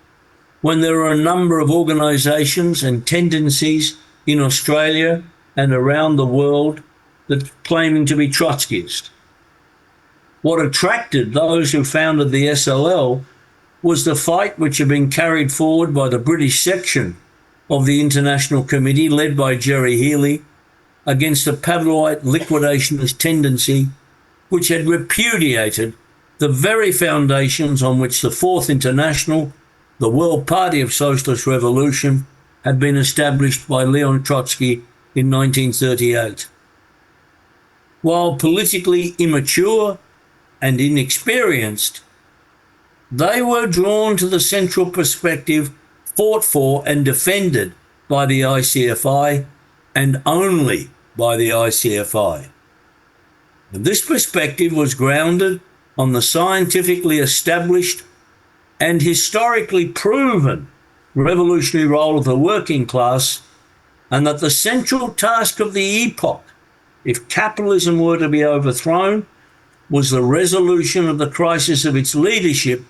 when there were a number of organisations and tendencies in Australia and around the world that claiming to be Trotskyist. What attracted those who founded the SLL was the fight which had been carried forward by the British section of the International Committee, led by Jerry Healy, against the Pavlovite liquidationist tendency which had repudiated the very foundations on which the Fourth International, the World Party of Socialist Revolution, had been established by Leon Trotsky in 1938. While politically immature and inexperienced, they were drawn to the central perspective fought for and defended by the ICFI, and only by the ICFI. And this perspective was grounded on the scientifically established and historically proven revolutionary role of the working class, and that the central task of the epoch, if capitalism were to be overthrown, was the resolution of the crisis of its leadership,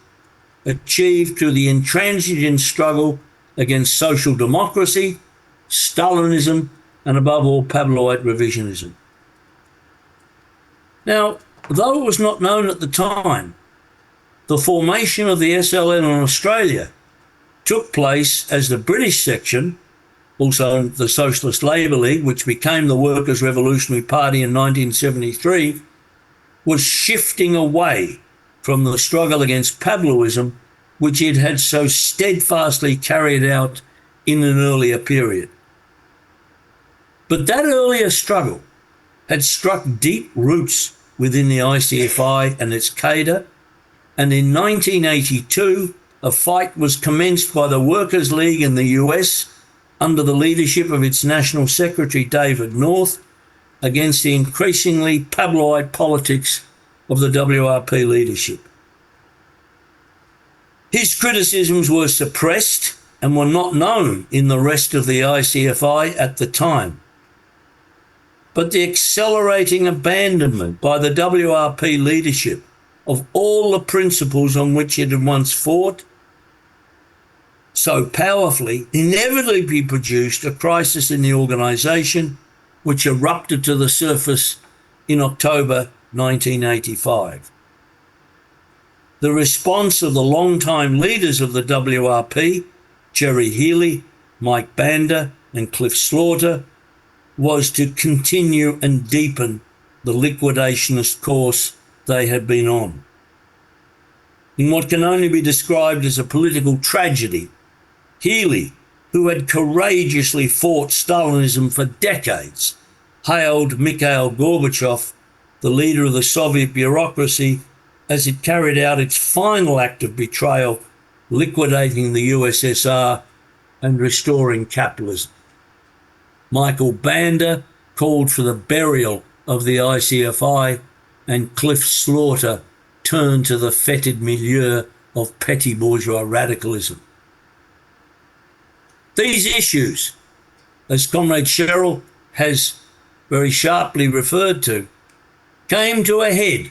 achieved through the intransigent struggle against social democracy Stalinism, and above all, Pavlovite revisionism. Now, though it was not known at the time, the formation of the SLN in Australia took place as the British section, also the Socialist Labour League, which became the Workers' Revolutionary Party in 1973, was shifting away from the struggle against Pavlovism, which it had so steadfastly carried out in an earlier period. But that earlier struggle had struck deep roots within the ICFI and its cadre, and in 1982 a fight was commenced by the Workers' League in the US under the leadership of its National Secretary David North against the increasingly Pavlovite politics of the WRP leadership. His criticisms were suppressed and were not known in the rest of the ICFI at the time. But the accelerating abandonment by the WRP leadership of all the principles on which it had once fought so powerfully inevitably produced a crisis in the organisation which erupted to the surface in October 1985. The response of the long-time leaders of the WRP, Jerry Healy, Mike Bander and Cliff Slaughter, was to continue and deepen the liquidationist course they had been on. In what can only be described as a political tragedy, Healy, who had courageously fought Stalinism for decades, hailed Mikhail Gorbachev, the leader of the Soviet bureaucracy, as it carried out its final act of betrayal, liquidating the USSR and restoring capitalism. Michael Bander called for the burial of the ICFI, and Cliff Slaughter turned to the fetid milieu of petty bourgeois radicalism. These issues, as Comrade Cheryl has very sharply referred to, came to a head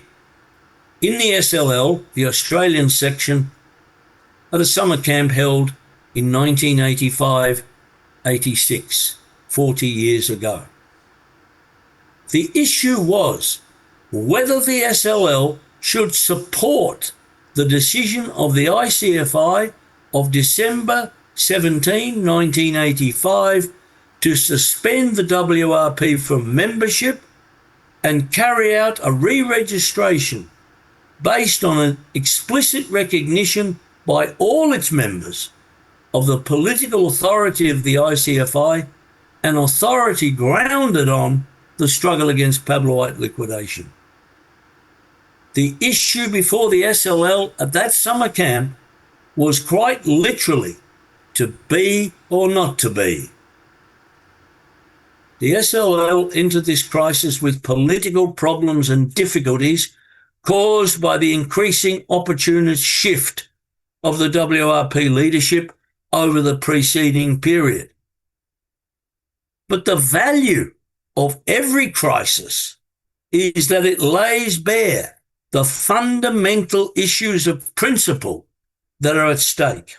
in the SLL, the Australian section, at a summer camp held in 1985-86, 40 years ago. The issue was whether the SLL should support the decision of the ICFI of December 17, 1985, to suspend the WRP from membership and carry out a re-registration based on an explicit recognition by all its members of the political authority of the ICFI, an authority grounded on the struggle against Pavlovite liquidation. The issue before the SLL at that summer camp was quite literally to be or not to be. The SLL entered this crisis with political problems and difficulties caused by the increasing opportunist shift of the WRP leadership over the preceding period. But the value of every crisis is that it lays bare the fundamental issues of principle that are at stake.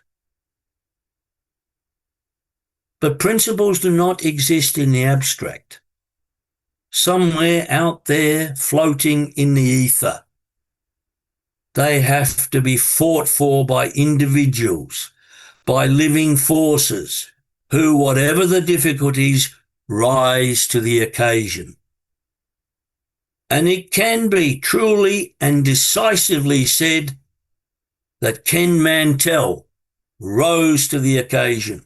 But principles do not exist in the abstract, somewhere out there floating in the ether. They have to be fought for by individuals, by living forces, who, whatever the difficulties, rise to the occasion. And it can be truly and decisively said that Ken Mantell rose to the occasion.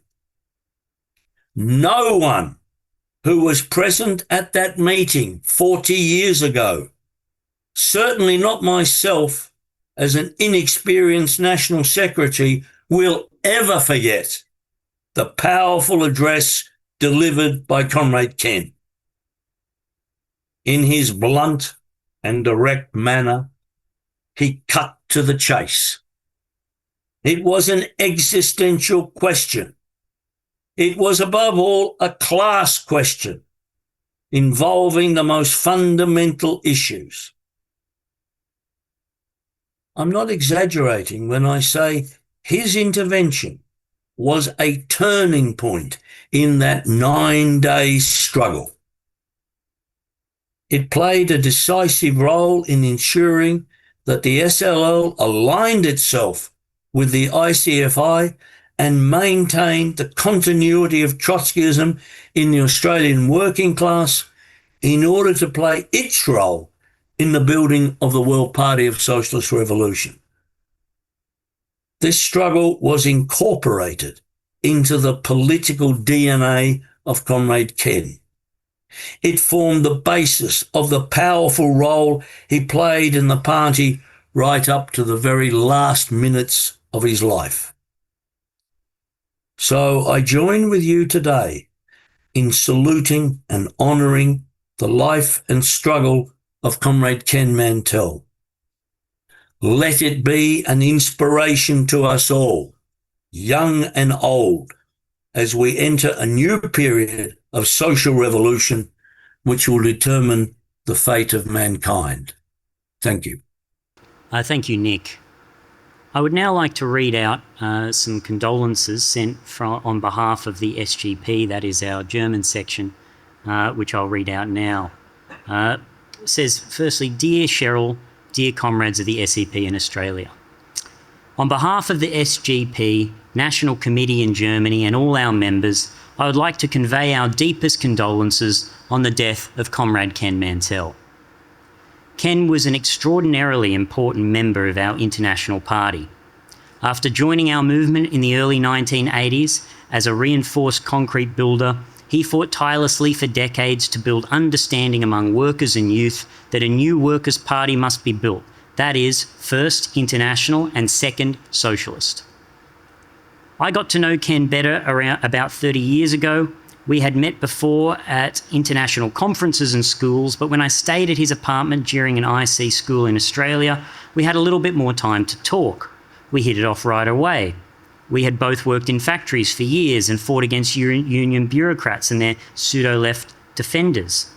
No one who was present at that meeting 40 years ago, certainly not myself as an inexperienced National Secretary, will ever forget the powerful address delivered by Comrade Ken. In his blunt and direct manner, he cut to the chase. It was an existential question. It was above all a class question involving the most fundamental issues. I'm not exaggerating when I say his intervention was a turning point in that 9-day struggle. It played a decisive role in ensuring that the SLL aligned itself with the ICFI and maintained the continuity of Trotskyism in the Australian working class in order to play its role in the building of the World Party of Socialist Revolution. This struggle was incorporated into the political DNA of Comrade Ken. It formed the basis of the powerful role he played in the party right up to the very last minutes of his life. So I join with you today in saluting and honouring the life and struggle of Comrade Ken Mantell. Let it be an inspiration to us all, young and old, as we enter a new period of social revolution which will determine the fate of mankind. Thank you. Thank you, Nick. I would now like to read out some condolences sent on behalf of the SGP, that is our German section, which I'll read out now. It says, firstly, Dear Cheryl, dear comrades of the SEP in Australia. On behalf of the SGP, National Committee in Germany and all our members, I would like to convey our deepest condolences on the death of Comrade Ken Mantell. Ken was an extraordinarily important member of our international party. After joining our movement in the early 1980s as a reinforced concrete builder, he fought tirelessly for decades to build understanding among workers and youth that a new workers' party must be built. That is, first international and second socialist. I got to know Ken better around about 30 years ago. We had met before at international conferences and schools, but when I stayed at his apartment during an IC school in Australia, we had a little bit more time to talk. We hit it off right away. We had both worked in factories for years and fought against union bureaucrats and their pseudo-left defenders.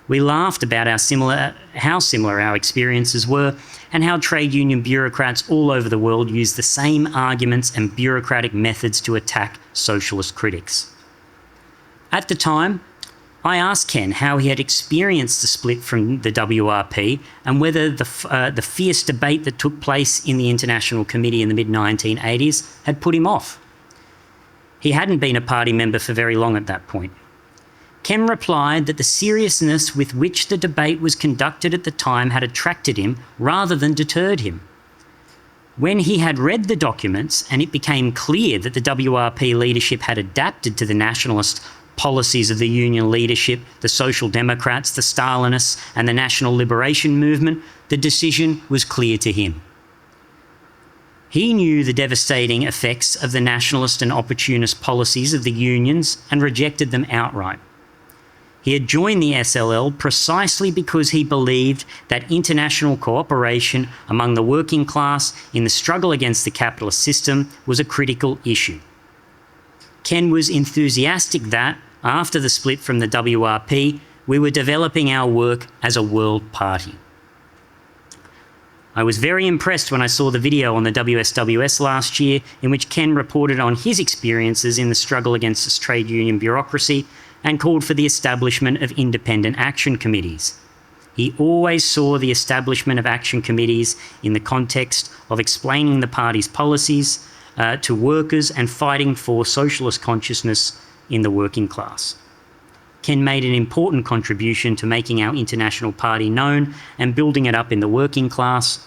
We laughed about how similar our experiences were and how trade union bureaucrats all over the world use the same arguments and bureaucratic methods to attack socialist critics. At the time, I asked Ken how he had experienced the split from the WRP and whether the fierce debate that took place in the International Committee in the mid-1980s had put him off. He hadn't been a party member for very long at that point. Ken replied that the seriousness with which the debate was conducted at the time had attracted him rather than deterred him. When he had read the documents and it became clear that the WRP leadership had adapted to the nationalist policies of the union leadership, the Social Democrats, the Stalinists and the National Liberation Movement, the decision was clear to him. He knew the devastating effects of the nationalist and opportunist policies of the unions and rejected them outright. He had joined the SLL precisely because he believed that international cooperation among the working class in the struggle against the capitalist system was a critical issue. Ken was enthusiastic that, after the split from the WRP, we were developing our work as a world party. I was very impressed when I saw the video on the WSWS last year in which Ken reported on his experiences in the struggle against this trade union bureaucracy and called for the establishment of independent action committees. He always saw the establishment of action committees in the context of explaining the party's policies to workers and fighting for socialist consciousness in the working class. Ken made an important contribution to making our international party known and building it up in the working class.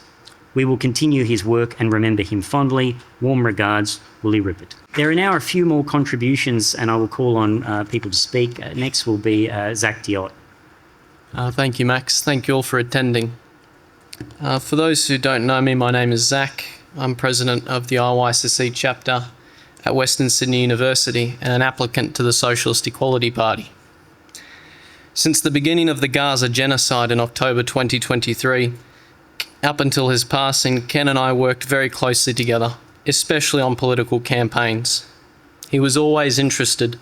We will continue his work and remember him fondly. Warm regards, Willie Rippert. There are now a few more contributions and I will call on people to speak. Next will be Zach Diotte. Thank you, Max. Thank you all for attending. For those who don't know me, my name is Zach. I'm president of the IYCC chapter at Western Sydney University and an applicant to the Socialist Equality Party. Since the beginning of the Gaza genocide in October 2023, up until his passing, Ken and I worked very closely together, especially on political campaigns. He was always interested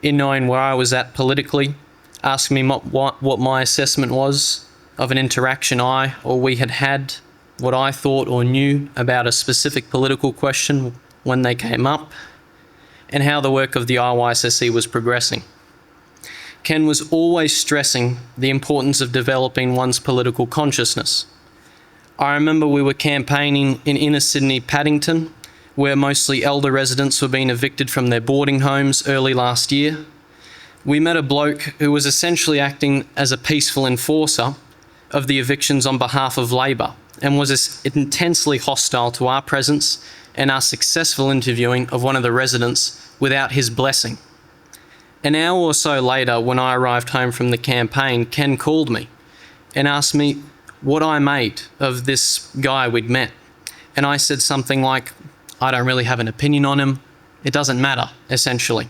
in knowing where I was at politically, asking me what my assessment was of an interaction I or we had had, what I thought or knew about a specific political question when they came up, and how the work of the IYSSC was progressing. Ken was always stressing the importance of developing one's political consciousness. I remember we were campaigning in inner Sydney, Paddington, where mostly elder residents were being evicted from their boarding homes early last year. We met a bloke who was essentially acting as a peaceful enforcer of the evictions on behalf of Labor and was intensely hostile to our presence and our successful interviewing of one of the residents without his blessing. An hour or so later, when I arrived home from the campaign, Ken called me and asked me what I made of this guy we'd met. And I said something like, I don't really have an opinion on him. It doesn't matter, essentially.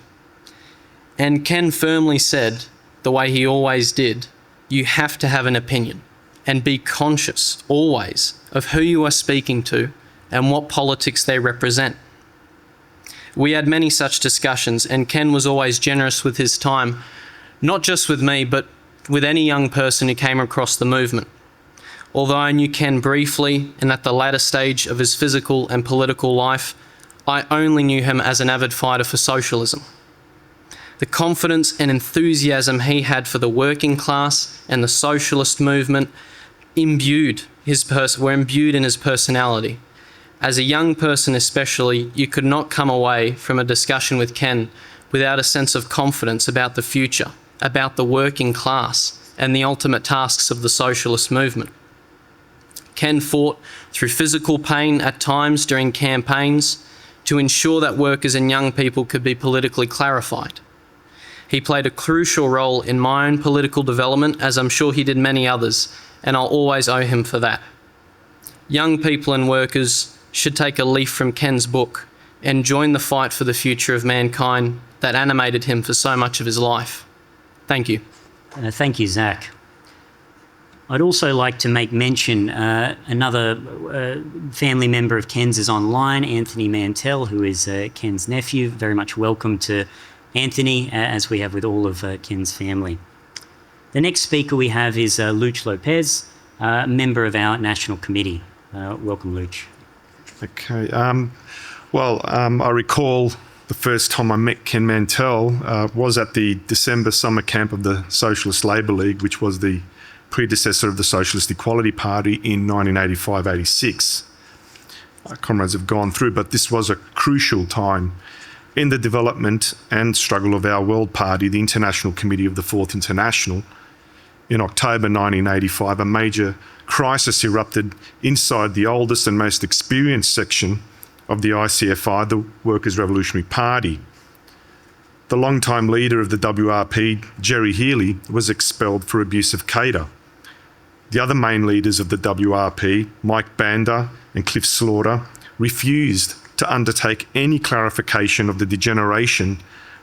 And Ken firmly said, the way he always did, you have to have an opinion and be conscious, always, of who you are speaking to and what politics they represent. We had many such discussions, and Ken was always generous with his time, not just with me, but with any young person who came across the movement. Although I knew Ken briefly and at the latter stage of his physical and political life, I only knew him as an avid fighter for socialism. The confidence and enthusiasm he had for the working class and the socialist movement were imbued in his personality. As a young person especially, you could not come away from a discussion with Ken without a sense of confidence about the future, about the working class and the ultimate tasks of the socialist movement. Ken fought through physical pain at times during campaigns to ensure that workers and young people could be politically clarified. He played a crucial role in my own political development, as I'm sure he did many others, and I'll always owe him for that. Young people and workers should take a leaf from Ken's book and join the fight for the future of mankind that animated him for so much of his life. Thank you. Thank you, Zach. I'd also like to make mention another family member of Ken's is online, Anthony Mantell, who is Ken's nephew. Very much welcome to Anthony, as we have with all of Ken's family. The next speaker we have is Luch Lopez, member of our National Committee. Welcome, Luch. Okay. I recall the first time I met Ken Mantell was at the December summer camp of the Socialist Labour League, which was the predecessor of the Socialist Equality Party in 1985-86. Comrades have gone through, but this was a crucial time in the development and struggle of our World Party, the International Committee of the Fourth International. In October 1985, a major crisis erupted inside the oldest and most experienced section of the ICFI, the Workers' Revolutionary Party. The long-time leader of the WRP, Jerry Healy, was expelled for abuse of cadre. The other main leaders of the WRP, Mike Banda and Cliff Slaughter, refused to undertake any clarification of the degeneration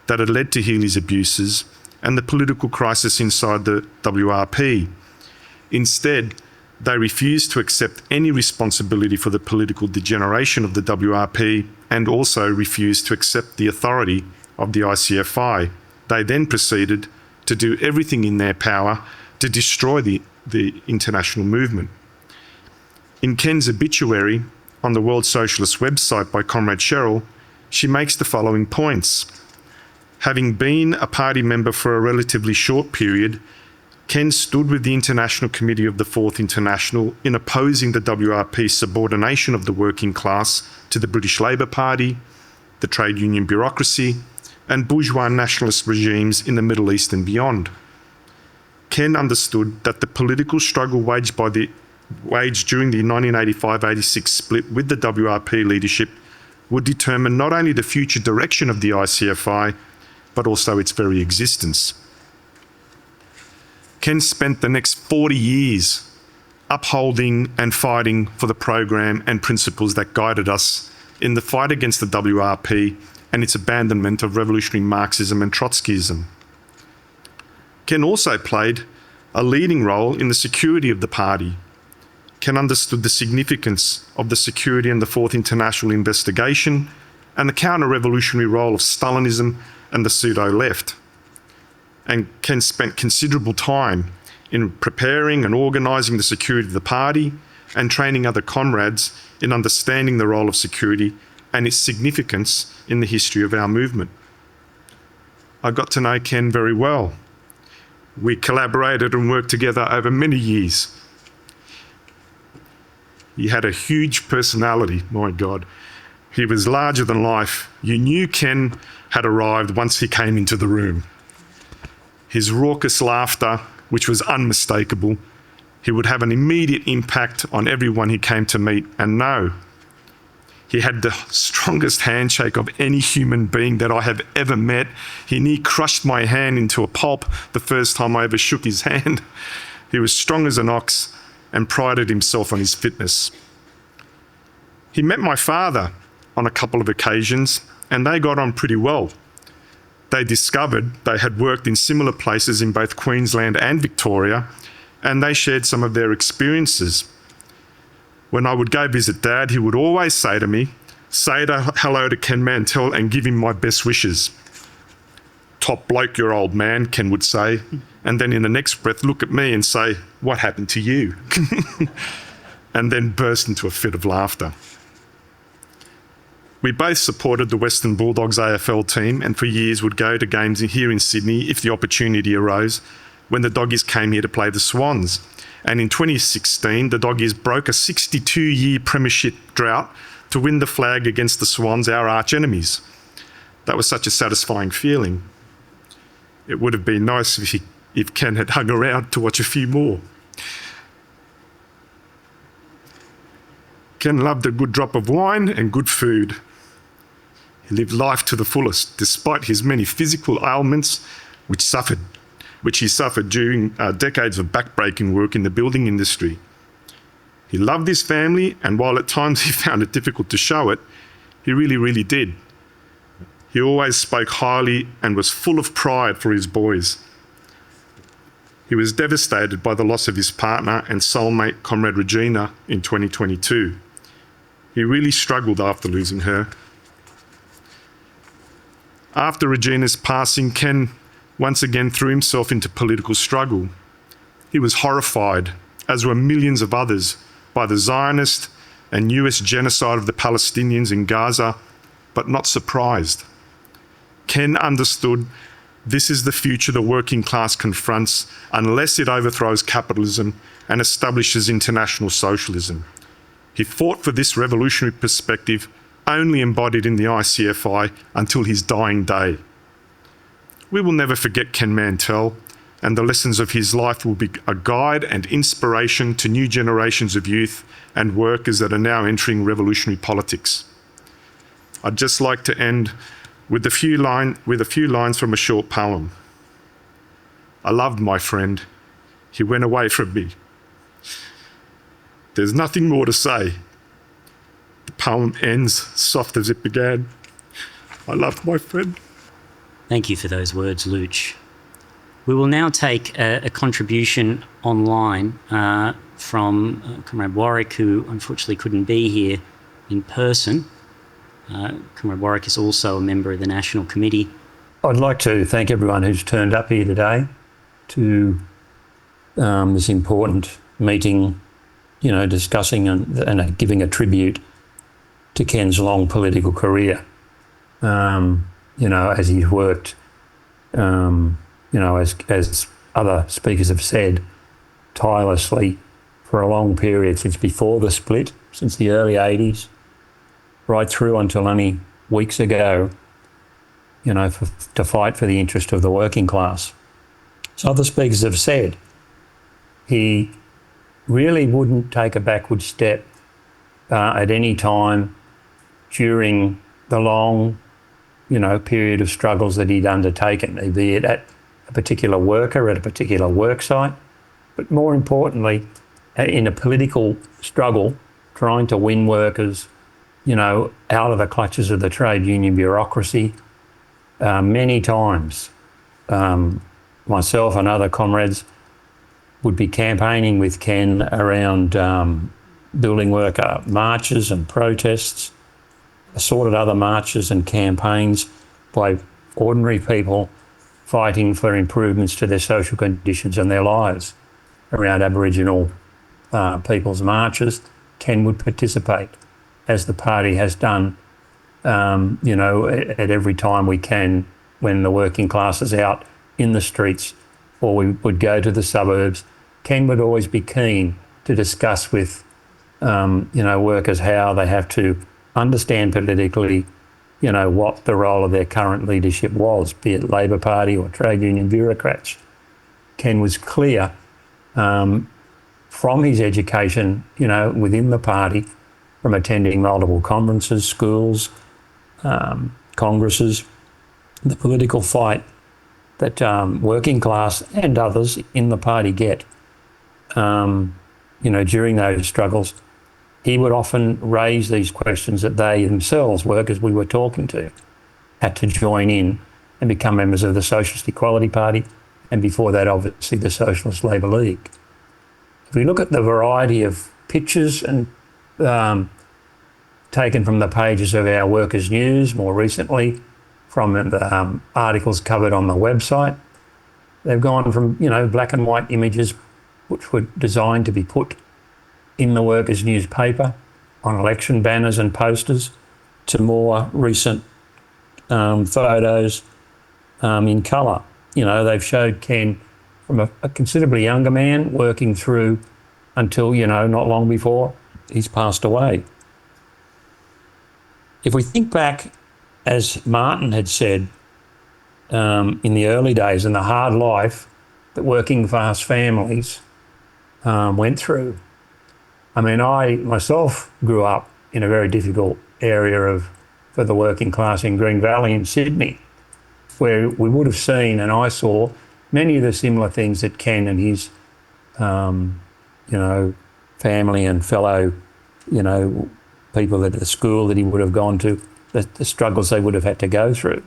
that had led to Healy's abuses and the political crisis inside the WRP. Instead, they refused to accept any responsibility for the political degeneration of the WRP and also refused to accept the authority of the ICFI. They then proceeded to do everything in their power to destroy the international movement. In Ken's obituary on the World Socialist website by Comrade Cheryl, she makes the following points. Having been a party member for a relatively short period, Ken stood with the International Committee of the Fourth International in opposing the WRP's subordination of the working class to the British Labour Party, the trade union bureaucracy, and bourgeois nationalist regimes in the Middle East and beyond. Ken understood that the political struggle waged during the 1985-86 split with the WRP leadership would determine not only the future direction of the ICFI, but also its very existence. Ken spent the next 40 years upholding and fighting for the program and principles that guided us in the fight against the WRP and its abandonment of revolutionary Marxism and Trotskyism. Ken also played a leading role in the security of the party. Ken understood the significance of the security and the Fourth International investigation and the counter-revolutionary role of Stalinism and the pseudo-left. And Ken spent considerable time in preparing and organising the security of the party and training other comrades in understanding the role of security and its significance in the history of our movement. I got to know Ken very well. We collaborated and worked together over many years. He had a huge personality, my God. He was larger than life. You knew Ken had arrived once he came into the room. His raucous laughter, which was unmistakable, he would have an immediate impact on everyone he came to meet and know. He had the strongest handshake of any human being that I have ever met. He nearly crushed my hand into a pulp the first time I ever shook his hand. He was strong as an ox and prided himself on his fitness. He met my father on a couple of occasions, and they got on pretty well. They discovered they had worked in similar places in both Queensland and Victoria, and they shared some of their experiences. When I would go visit Dad, he would always say to me, "Say hello to Ken Mantell and give him my best wishes." "Top bloke, your old man," Ken would say, and then in the next breath look at me and say, "What happened to you?" and then burst into a fit of laughter. We both supported the Western Bulldogs AFL team and for years would go to games here in Sydney if the opportunity arose when the Doggies came here to play the Swans. And in 2016, the Doggies broke a 62-year premiership drought to win the flag against the Swans, our arch enemies. That was such a satisfying feeling. It would have been nice if Ken had hung around to watch a few more. Ken loved a good drop of wine and good food. He lived life to the fullest, despite his many physical ailments, which he suffered during decades of backbreaking work in the building industry. He loved his family, and while at times he found it difficult to show it, he really, really did. He always spoke highly and was full of pride for his boys. He was devastated by the loss of his partner and soulmate, Comrade Regina, in 2022. He really struggled after losing her. After Regina's passing, Ken once again threw himself into political struggle. He was horrified, as were millions of others, by the Zionist and US genocide of the Palestinians in Gaza, but not surprised. Ken understood this is the future the working class confronts unless it overthrows capitalism and establishes international socialism. He fought for this revolutionary perspective, only embodied in the ICFI, until his dying day. We will never forget Ken Mantell, and the lessons of his life will be a guide and inspiration to new generations of youth and workers that are now entering revolutionary politics. I'd just like to end with a few lines from a short poem. I loved my friend. He went away from me. There's nothing more to say. The poem ends soft as it began. I loved my friend. Thank you for those words, Luch. We will now take a contribution online from Comrade Warwick, who unfortunately couldn't be here in person. Comrade Warwick is also a member of the National Committee. I'd like to thank everyone who's turned up here today to this important meeting, discussing and giving a tribute to Ken's long political career. As he's worked, as other speakers have said, tirelessly for a long period since before the split, since the early 80s, right through until only weeks ago, to fight for the interest of the working class. As other speakers have said, he really wouldn't take a backward step at any time during the long period of struggles that he'd undertaken, be it at a particular worker, at a particular work site, but more importantly, in a political struggle, trying to win workers, out of the clutches of the trade union bureaucracy. Many times, myself and other comrades would be campaigning with Ken around building worker marches and protests, assorted other marches and campaigns by ordinary people fighting for improvements to their social conditions and their lives. Around Aboriginal people's marches, Ken would participate, as the party has done at every time we can when the working class is out in the streets or we would go to the suburbs. Ken would always be keen to discuss with, workers how they have to understand politically, what the role of their current leadership was, be it Labor Party or trade union bureaucrats. Ken was clear from his education, within the party, from attending multiple conferences, schools, congresses, the political fight that working class and others in the party get, during those struggles. He would often raise these questions that they themselves, workers we were talking to, had to join in and become members of the Socialist Equality Party, and before that, obviously, the Socialist Labour League. If we look at the variety of pictures and taken from the pages of our Workers' News more recently, from the articles covered on the website, they've gone from, black and white images which were designed to be put in the Workers' newspaper on election banners and posters, to more recent photos in colour. They've showed Ken from a considerably younger man working through until, not long before he's passed away. If we think back, as Martin had said, in the early days, and the hard life that working class families went through. I mean, I myself grew up in a very difficult area for the working class in Green Valley in Sydney, where we would have seen, and I saw, many of the similar things that Ken and his, family and fellow, people at the school that he would have gone to, the struggles they would have had to go through.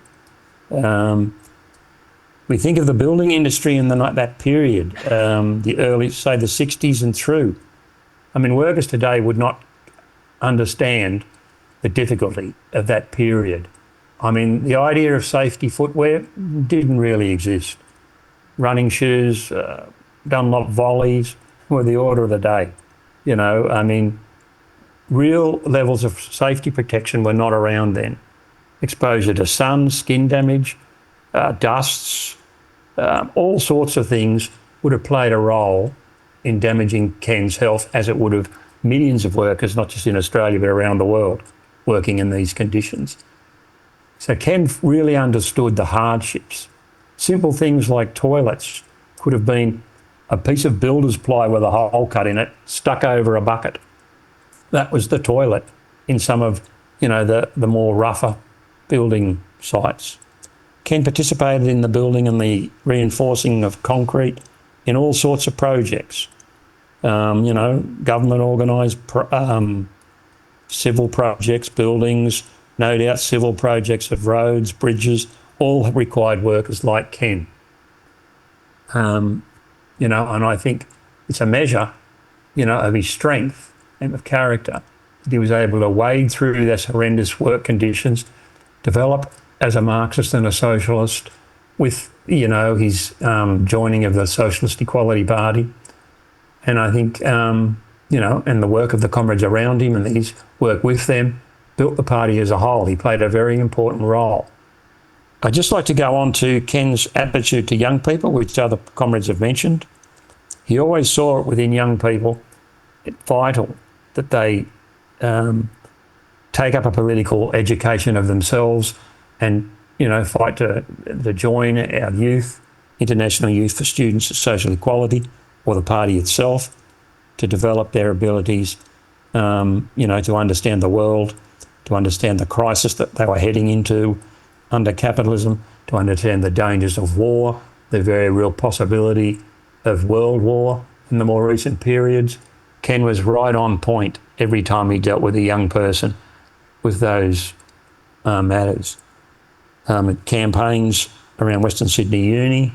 We think of the building industry in that period, the early, say, the 60s and through. I mean, workers today would not understand the difficulty of that period. I mean, the idea of safety footwear didn't really exist. Running shoes, Dunlop volleys were the order of the day. Real levels of safety protection were not around then. Exposure to sun, skin damage, dusts, all sorts of things would have played a role in damaging Ken's health, as it would have millions of workers, not just in Australia but around the world, working in these conditions. So Ken really understood the hardships. Simple things like toilets could have been a piece of builder's ply with a hole cut in it, stuck over a bucket. That was the toilet in some of, the more rougher building sites. Ken participated in the building and the reinforcing of concrete in all sorts of projects. Government organised civil projects, buildings, no doubt civil projects of roads, bridges, all required workers like Ken. And I think it's a measure, of his strength and of character that he was able to wade through those horrendous work conditions, develop as a Marxist and a socialist with, his joining of the Socialist Equality Party. And I think, and the work of the comrades around him and his work with them built the party as a whole. He played a very important role. I'd just like to go on to Ken's attitude to young people, which other comrades have mentioned. He always saw it within young people, it's vital that they take up a political education of themselves and, fight to join our youth, International Youth for Students of Social Equality, or the party itself, to develop their abilities, to understand the world, to understand the crisis that they were heading into under capitalism, to understand the dangers of war, the very real possibility of world war in the more recent periods. Ken was right on point every time he dealt with a young person with those matters. At campaigns around Western Sydney Uni,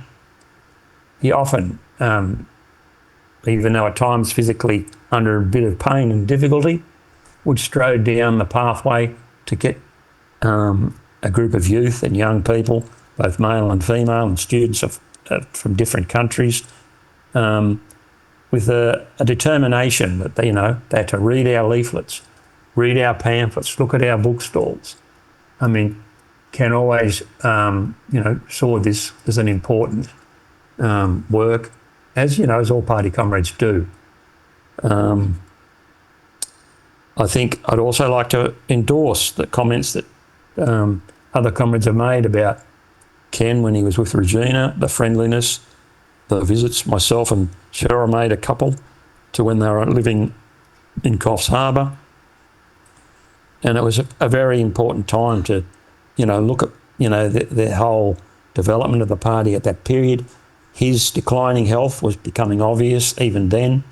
he often, even though at times physically under a bit of pain and difficulty, would strode down the pathway to get a group of youth and young people, both male and female, and students from different countries, with a determination that they had to read our leaflets, read our pamphlets, look at our bookstalls, I mean, Ken always, saw this as an important work, as all party comrades do. I think I'd also like to endorse the comments that other comrades have made about Ken when he was with Regina, the friendliness, the visits myself and Cheryl made, a couple, to when they were living in Coffs Harbour. And it was a very important time to, look at, the whole development of the party at that period. His declining health was becoming obvious even then.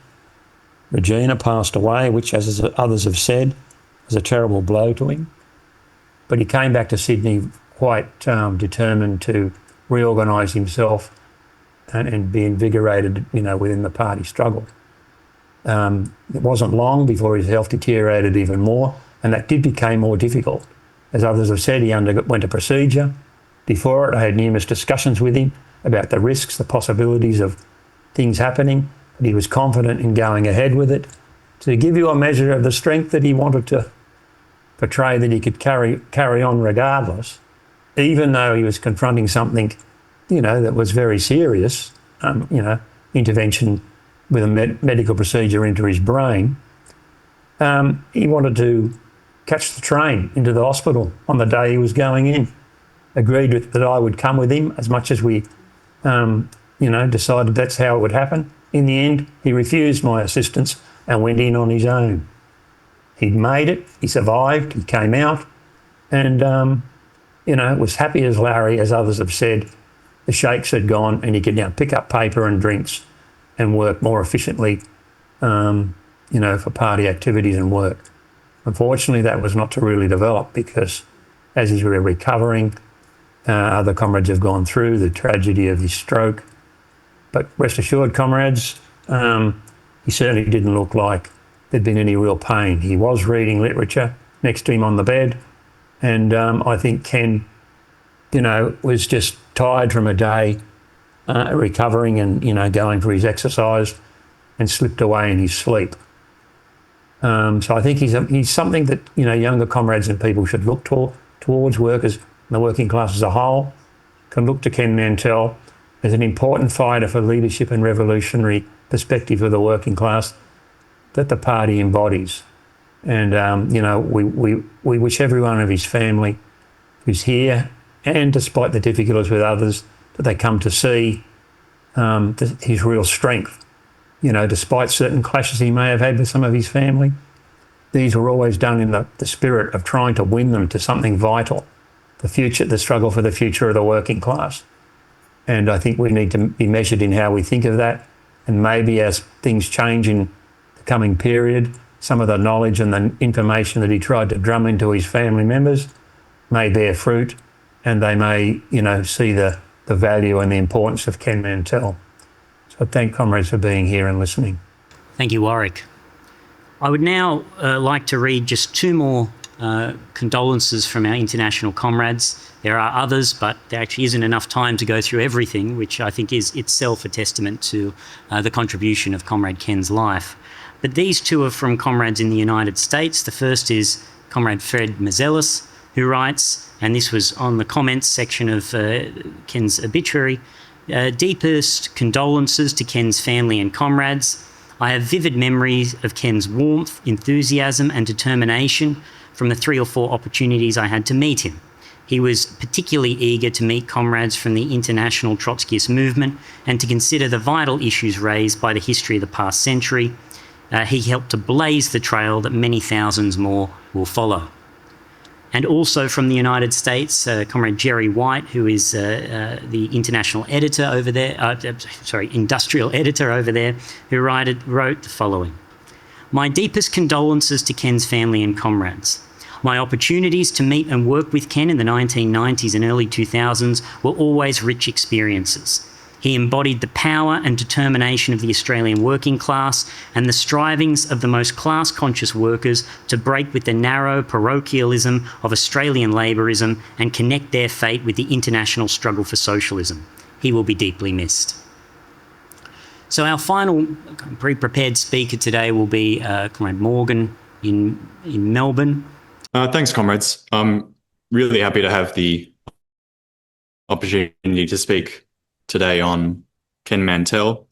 Regina passed away, which, as others have said, was a terrible blow to him. But he came back to Sydney quite determined to reorganise himself and be invigorated, within the party struggle. It wasn't long before his health deteriorated even more, and that did become more difficult. As others have said, he underwent a procedure. Before it, I had numerous discussions with him about the risks, the possibilities of things happening, but he was confident in going ahead with it. To give you a measure of the strength that he wanted to portray, that he could carry on regardless, even though he was confronting something, that was very serious, intervention with a medical procedure into his brain. He wanted to catch the train into the hospital on the day he was going in. Agreed that I would come with him as much as we, decided that's how it would happen. In the end, he refused my assistance and went in on his own. He'd made it, he survived, he came out, and, was happy as Larry, as others have said. The shakes had gone and he could now pick up paper and drinks and work more efficiently, for party activities and work. Unfortunately, that was not to really develop because as he's recovering, other comrades have gone through the tragedy of his stroke. But rest assured, comrades, he certainly didn't look like there'd been any real pain. He was reading literature next to him on the bed, and I think Ken, was just tired from a day recovering and, going for his exercise and slipped away in his sleep. So I think he's something that, younger comrades and people should look towards, workers and the working class as a whole, can look to Ken Mantell as an important fighter for leadership and revolutionary perspective of the working class that the party embodies. And, we wish everyone of his family who's here, and despite the difficulties with others, that they come to see his real strength. Despite certain clashes he may have had with some of his family, these were always done in the spirit of trying to win them to something vital, the struggle for the future of the working class. And I think we need to be measured in how we think of that. And maybe as things change in the coming period, some of the knowledge and the information that he tried to drum into his family members may bear fruit, and they may, see the value and the importance of Ken Mantell. So I thank comrades for being here and listening. Thank you, Warwick. I would now like to read just two more condolences from our international comrades. There are others, but there actually isn't enough time to go through everything, which I think is itself a testament to the contribution of Comrade Ken's life. But these two are from comrades in the United States. The first is Comrade Fred Mazelis, who writes, and this was on the comments section of Ken's obituary, deepest condolences to Ken's family and comrades. I have vivid memories of Ken's warmth, enthusiasm and determination from the 3 or 4 opportunities I had to meet him. He was particularly eager to meet comrades from the international Trotskyist movement and to consider the vital issues raised by the history of the past century. He helped to blaze the trail that many thousands more will follow. And also from the United States, Comrade Jerry White, who is the international editor over there, industrial editor over there, who wrote the following. My deepest condolences to Ken's family and comrades. My opportunities to meet and work with Ken in the 1990s and early 2000s were always rich experiences. He embodied the power and determination of the Australian working class and the strivings of the most class-conscious workers to break with the narrow parochialism of Australian labourism and connect their fate with the international struggle for socialism. He will be deeply missed. So our final pre-prepared speaker today will be Comrade Morgan in Melbourne. Thanks, comrades. really happy to have the opportunity to speak today on Ken Mantell.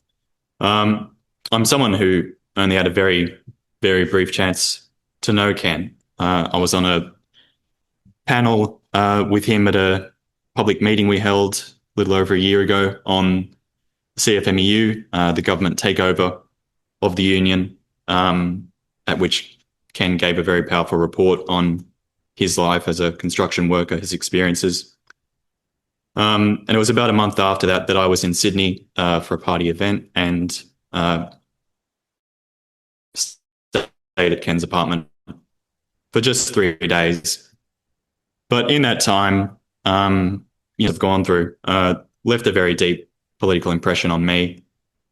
I'm someone who only had a very, very brief chance to know Ken. I was on a panel with him at a public meeting we held a little over a year ago on CFMEU, the government takeover of the union, at which Ken gave a very powerful report on his life as a construction worker, his experiences. And it was about a month after that I was in Sydney for a party event and stayed at Ken's apartment for just 3 days. But in that time, I've gone through, left a very deep political impression on me,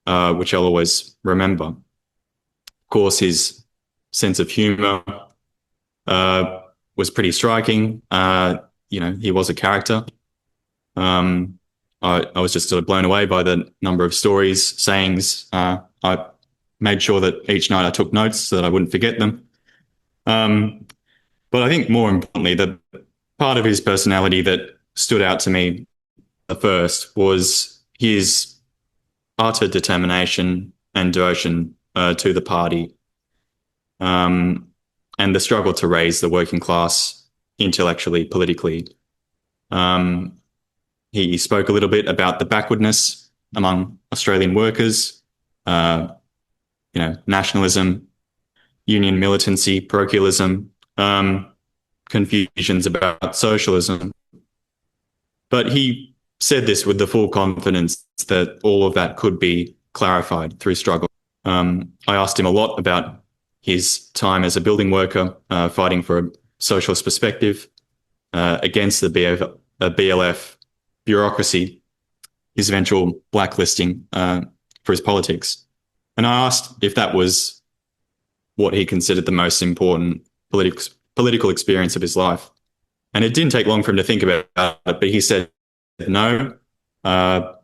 which I'll always remember. Of course, his sense of humour was pretty striking. He was a character. I was just sort of blown away by the number of stories, sayings. I made sure that each night I took notes so that I wouldn't forget them. But I think more importantly, the part of his personality that stood out to me at first was his utter determination and devotion to the party, and the struggle to raise the working class intellectually, politically. He spoke a little bit about the backwardness among Australian workers, nationalism, union militancy, parochialism, confusions about socialism. But he said this with the full confidence that all of that could be clarified through struggle. I asked him a lot about his time as a building worker, fighting for a socialist perspective against the BLF bureaucracy, his eventual blacklisting for his politics. And I asked if that was what he considered the most important political experience of his life. And it didn't take long for him to think about it, but he said no. The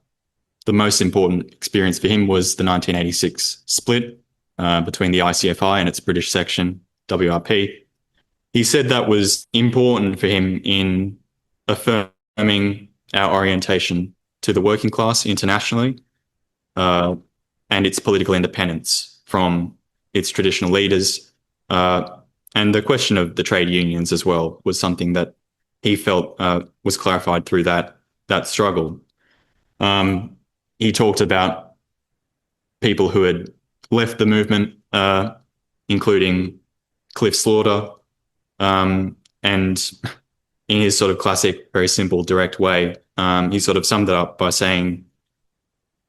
most important experience for him was the 1986 split between the ICFI and its British section, WRP. He said that was important for him in affirming our orientation to the working class internationally, and its political independence from its traditional leaders. And the question of the trade unions as well was something that he felt was clarified through that struggle. He talked about people who had left the movement, including Cliff Slaughter, and in his sort of classic, very simple, direct way, he sort of summed it up by saying,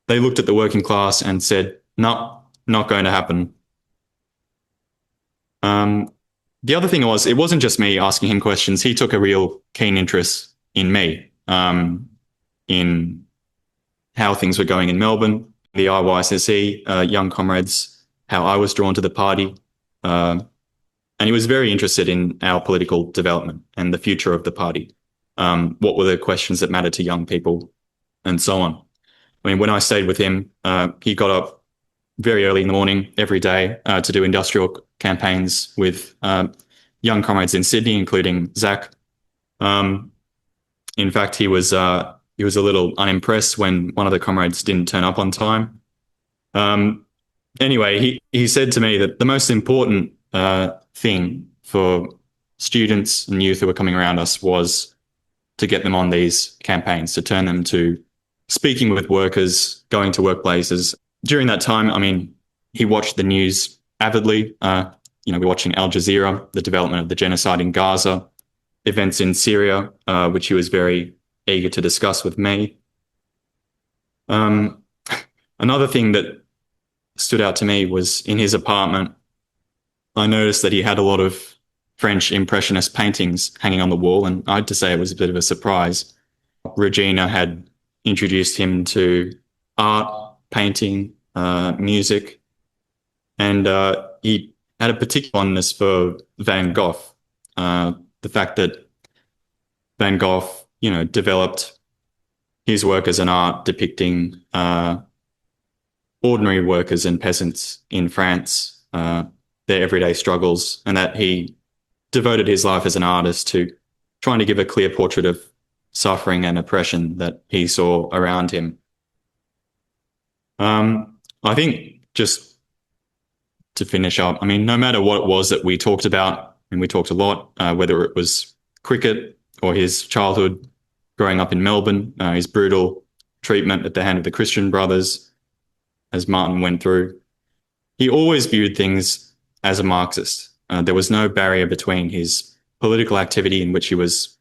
they looked at the working class and said, no, not going to happen. The other thing was, it wasn't just me asking him questions. He took a real keen interest in me, in how things were going in Melbourne, the IYSSE, young comrades, how I was drawn to the party. And he was very interested in our political development and the future of the party. What were the questions that mattered to young people and so on. I mean, when I stayed with him, he got up very early in the morning every day to do industrial campaigns with young comrades in Sydney, including Zach. In fact, he was a little unimpressed when one of the comrades didn't turn up on time. Anyway, he said to me that the most important thing for students and youth who were coming around us was to get them on these campaigns, to turn them to speaking with workers, going to workplaces. During that time, I mean, he watched the news avidly. We're watching Al Jazeera, the development of the genocide in Gaza, events in Syria, which he was very eager to discuss with me. Another thing that stood out to me was in his apartment, I noticed that he had a lot of French Impressionist paintings hanging on the wall, and I had to say it was a bit of a surprise. Regina had introduced him to art, painting, music, and he had a particular fondness for Van Gogh. The fact that Van Gogh, developed his work as an art depicting ordinary workers and peasants in France, their everyday struggles, and that he devoted his life as an artist to trying to give a clear portrait of suffering and oppression that he saw around him. I think just to finish up, I mean, no matter what it was that we talked about, and we talked a lot, whether it was cricket or his childhood growing up in Melbourne, his brutal treatment at the hand of the Christian Brothers, as Martin went through, he always viewed things as a Marxist. There was no barrier between his political activity, in which he was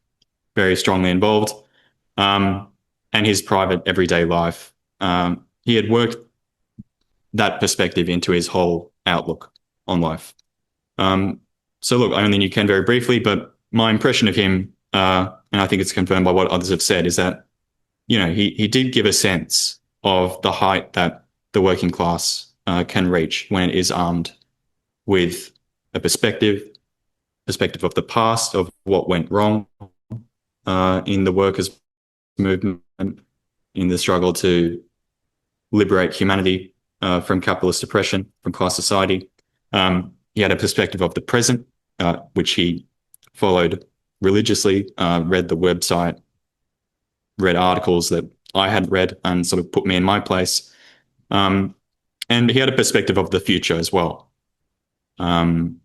very strongly involved, and his private everyday life. He had worked that perspective into his whole outlook on life. So look, I only knew Ken very briefly, but my impression of him, and I think it's confirmed by what others have said, is that, you know, he did give a sense of the height that the working class can reach when it is armed with a perspective of the past, of what went wrong in the workers' movement, in the struggle to liberate humanity from capitalist oppression, from class society. He had a perspective of the present, which he followed religiously, read the website, read articles that I had read and sort of put me in my place. And he had a perspective of the future as well. You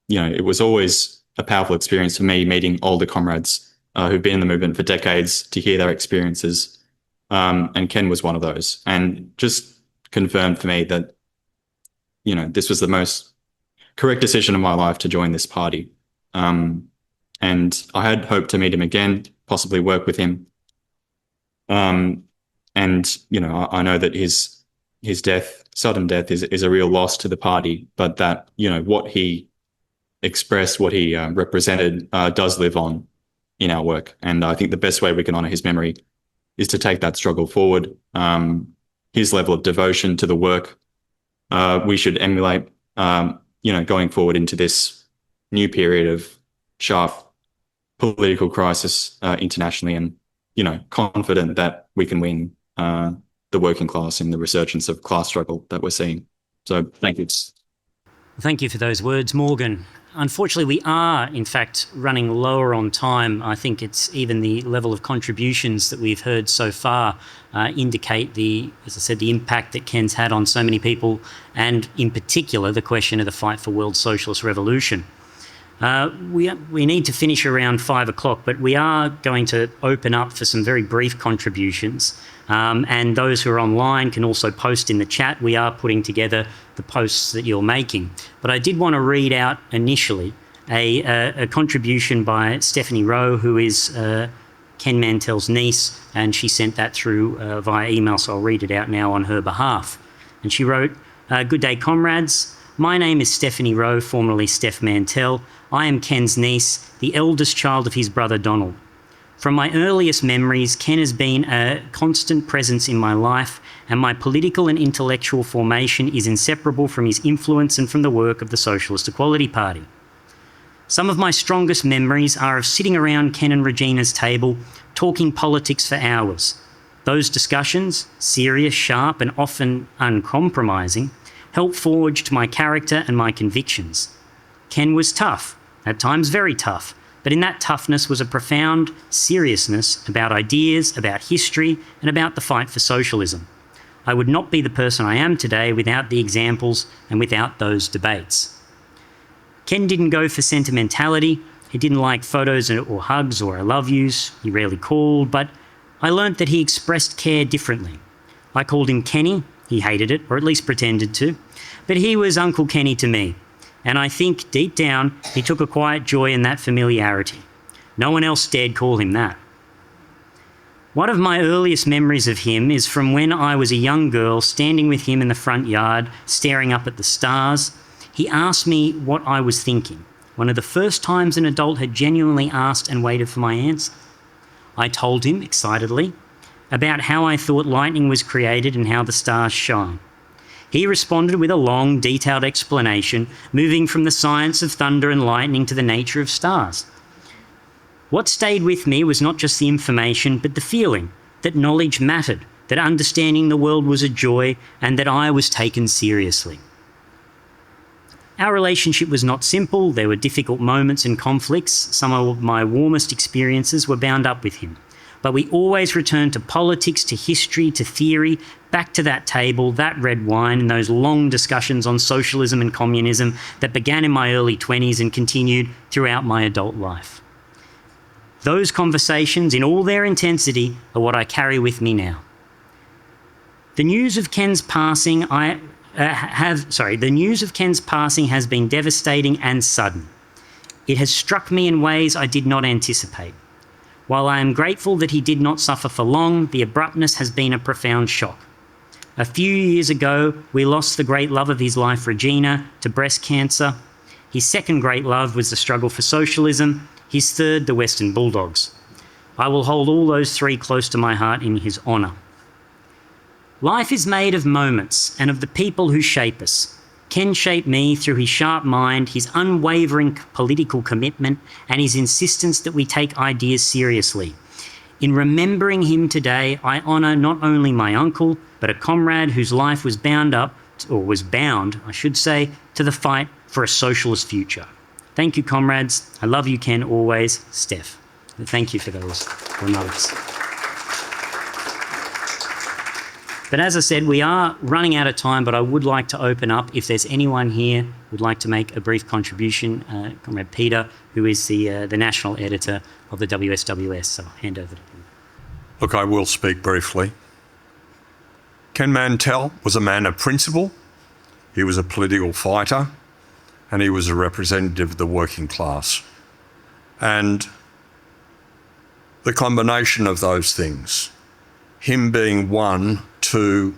know, it was always a powerful experience for me meeting older comrades who've been in the movement for decades, to hear their experiences. And Ken was one of those, and just confirmed for me that, you know, this was the most correct decision of my life to join this party. And I had hoped to meet him again, possibly work with him. And, you know, I know that his death, sudden death, is a real loss to the party, but that, you know, what he expressed, what he represented, does live on in our work. And I think the best way we can honour his memory is to take that struggle forward. His level of devotion to the work, we should emulate, you know, going forward into this new period of sharp political crisis internationally, and, you know, confident that we can win the working class in the resurgence of class struggle that we're seeing. So thank you. Thank you for those words, Morgan. Unfortunately, we are, in fact, running lower on time. I think it's even the level of contributions that we've heard so far indicate as I said, the impact that Ken's had on so many people, and in particular, the question of the fight for world socialist revolution. We need to finish around 5 o'clock, but we are going to open up for some very brief contributions. And those who are online can also post in the chat. We are putting together the posts that you're making. But I did want to read out initially a contribution by Stephanie Rowe, who is Ken Mantell's niece, and she sent that through via email, so I'll read it out now on her behalf. And she wrote, "Good day, comrades. My name is Stephanie Rowe, formerly Steph Mantell. I am Ken's niece, the eldest child of his brother Donald. From my earliest memories, Ken has been a constant presence in my life, and my political and intellectual formation is inseparable from his influence and from the work of the Socialist Equality Party. Some of my strongest memories are of sitting around Ken and Regina's table, talking politics for hours. Those discussions, serious, sharp, and often uncompromising, helped forge my character and my convictions. Ken was tough, at times very tough, but in that toughness was a profound seriousness about ideas, about history, and about the fight for socialism. I would not be the person I am today without the examples and without those debates. Ken didn't go for sentimentality. He didn't like photos or hugs or I love yous. He rarely called, but I learnt that he expressed care differently. I called him Kenny. He hated it, or at least pretended to, but he was Uncle Kenny to me. And I think, deep down, he took a quiet joy in that familiarity. No one else dared call him that. One of my earliest memories of him is from when I was a young girl standing with him in the front yard, staring up at the stars. He asked me what I was thinking, one of the first times an adult had genuinely asked and waited for my answer. I told him, excitedly, about how I thought lightning was created and how the stars shine. He responded with a long, detailed explanation, moving from the science of thunder and lightning to the nature of stars. What stayed with me was not just the information, but the feeling that knowledge mattered, that understanding the world was a joy, and that I was taken seriously. Our relationship was not simple. There were difficult moments and conflicts. Some of my warmest experiences were bound up with him. But we always returned to politics, to history, to theory, back to that table, that red wine, and those long discussions on socialism and communism that began in my early 20s and continued throughout my adult life. Those conversations, in all their intensity, are what I carry with me now. The news of Ken's passing has been devastating and sudden. It has struck me in ways I did not anticipate. While I am grateful that he did not suffer for long, the abruptness has been a profound shock. A few years ago, we lost the great love of his life, Regina, to breast cancer. His second great love was the struggle for socialism. His third, the Western Bulldogs. I will hold all those three close to my heart in his honour. Life is made of moments and of the people who shape us. Ken shaped me through his sharp mind, his unwavering political commitment, and his insistence that we take ideas seriously. In remembering him today, I honour not only my uncle, but a comrade whose life was bound, I should say, to the fight for a socialist future. Thank you, comrades. I love you, Ken, always. Steph. Thank you for those remarks. But as I said, we are running out of time, but I would like to open up if there's anyone here who would like to make a brief contribution. Comrade Peter, who is the national editor of the WSWS, so I'll hand over to him. Look, I will speak briefly. Ken Mantell was a man of principle, he was a political fighter, and he was a representative of the working class. And the combination of those things, him being one to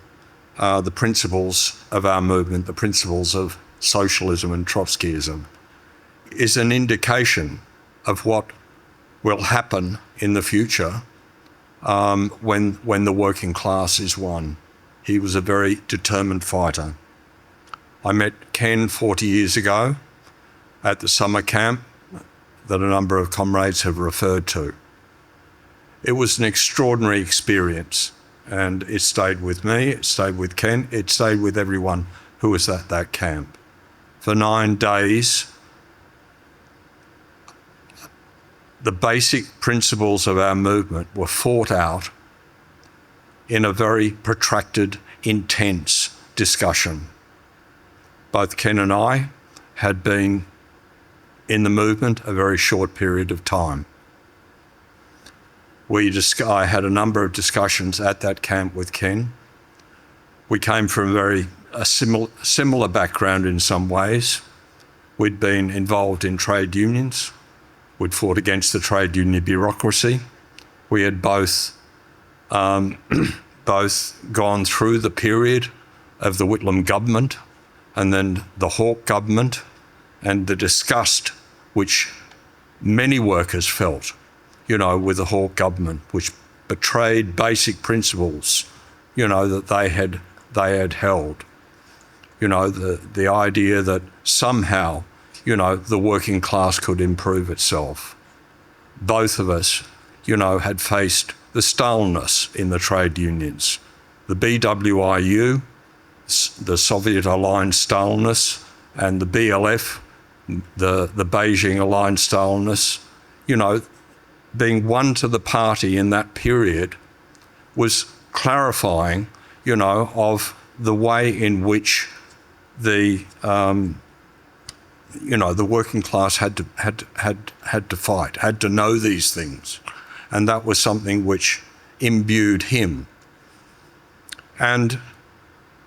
the principles of our movement, the principles of socialism and Trotskyism, is an indication of what will happen in the future when the working class is won. He was a very determined fighter. I met Ken 40 years ago at the summer camp that a number of comrades have referred to. It was an extraordinary experience, and it stayed with me, it stayed with Ken, it stayed with everyone who was at that camp. For 9 days, the basic principles of our movement were fought out in a very protracted, intense discussion. Both Ken and I had been in the movement a very short period of time. I had a number of discussions at that camp with Ken. We came from a similar background in some ways. We'd been involved in trade unions. We'd fought against the trade union bureaucracy. We had both gone through the period of the Whitlam government and then the Hawke government, and the disgust which many workers felt, with the Hawke government, which betrayed basic principles, that they had held. The idea that somehow, the working class could improve itself. Both of us, had faced the Stalinists in the trade unions, the BWIU, the Soviet-aligned Stalinists, and the BLF, the Beijing-aligned Stalinists, being one to the party in that period was clarifying, of the way in which the working class had to fight, had to know these things, and that was something which imbued him. And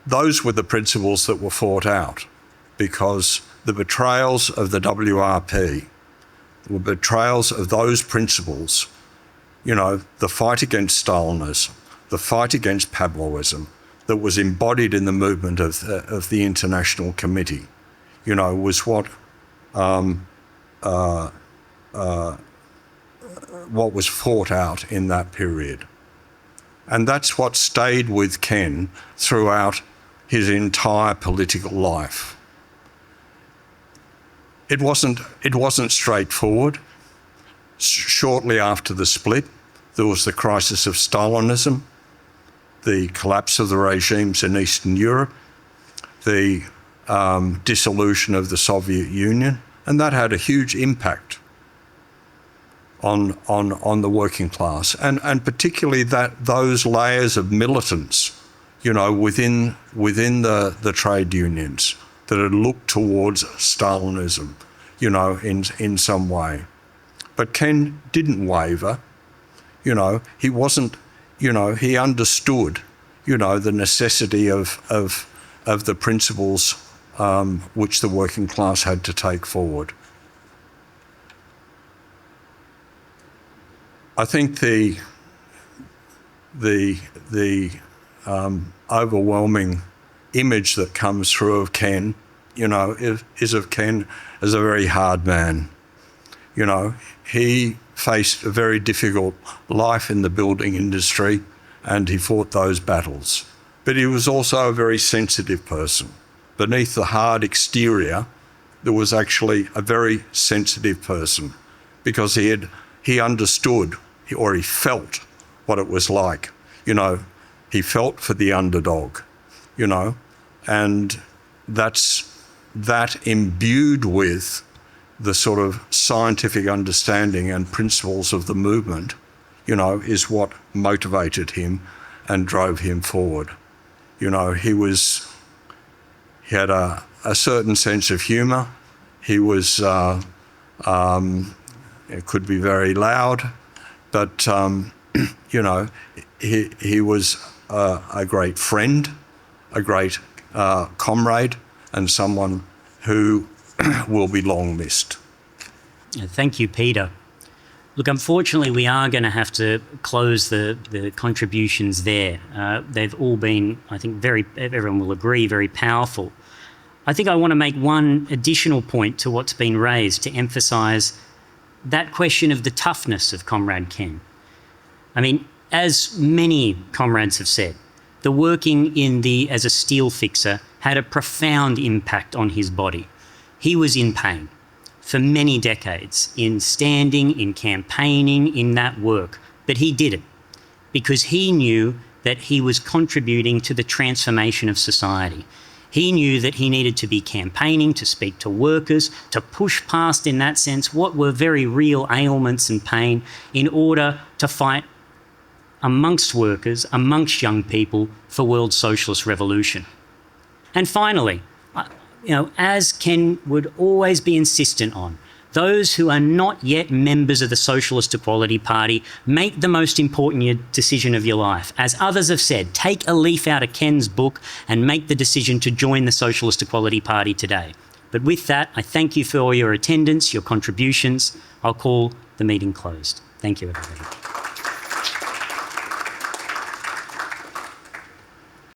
those were the principles that were fought out, because the betrayals of the WRP were betrayals of those principles, the fight against Stalinism, the fight against Pavlovism that was embodied in the movement of the International Committee, was what was fought out in that period. And that's what stayed with Ken throughout his entire political life. It wasn't straightforward. Shortly after the split, there was the crisis of Stalinism, the collapse of the regimes in Eastern Europe, the dissolution of the Soviet Union, and that had a huge impact on the working class, and particularly those layers of militants, within the trade unions that had looked towards Stalinism, in some way. But Ken didn't waver. He wasn't. He understood, the necessity of the principles which the working class had to take forward. I think the overwhelming image that comes through of Ken, is of Ken as a very hard man. He faced a very difficult life in the building industry, and he fought those battles. But he was also a very sensitive person. Beneath the hard exterior, there was actually a very sensitive person, because he understood, or he felt what it was like. He felt for the underdog, and that imbued with the sort of scientific understanding and principles of the movement, is what motivated him and drove him forward. He had a certain sense of humour. He was, it could be very loud, but, he was a great friend, a great comrade, and someone who will be long missed. Thank you, Peter. Look, unfortunately, we are going to have to close the contributions there. They've all been, I think, everyone will agree, very powerful. I think I want to make one additional point to what's been raised to emphasise that question of the toughness of Comrade Ken. I mean, as many comrades have said, the working as a steel fixer had a profound impact on his body. He was in pain for many decades, in standing, in campaigning, in that work. But he did it because he knew that he was contributing to the transformation of society. He knew that he needed to be campaigning, to speak to workers, to push past, in that sense, what were very real ailments and pain in order to fight amongst workers, amongst young people, for world socialist revolution. And finally, as Ken would always be insistent on, those who are not yet members of the Socialist Equality Party, make the most important decision of your life. As others have said, take a leaf out of Ken's book and make the decision to join the Socialist Equality Party today. But with that, I thank you for all your attendance, your contributions. I'll call the meeting closed. Thank you, everybody.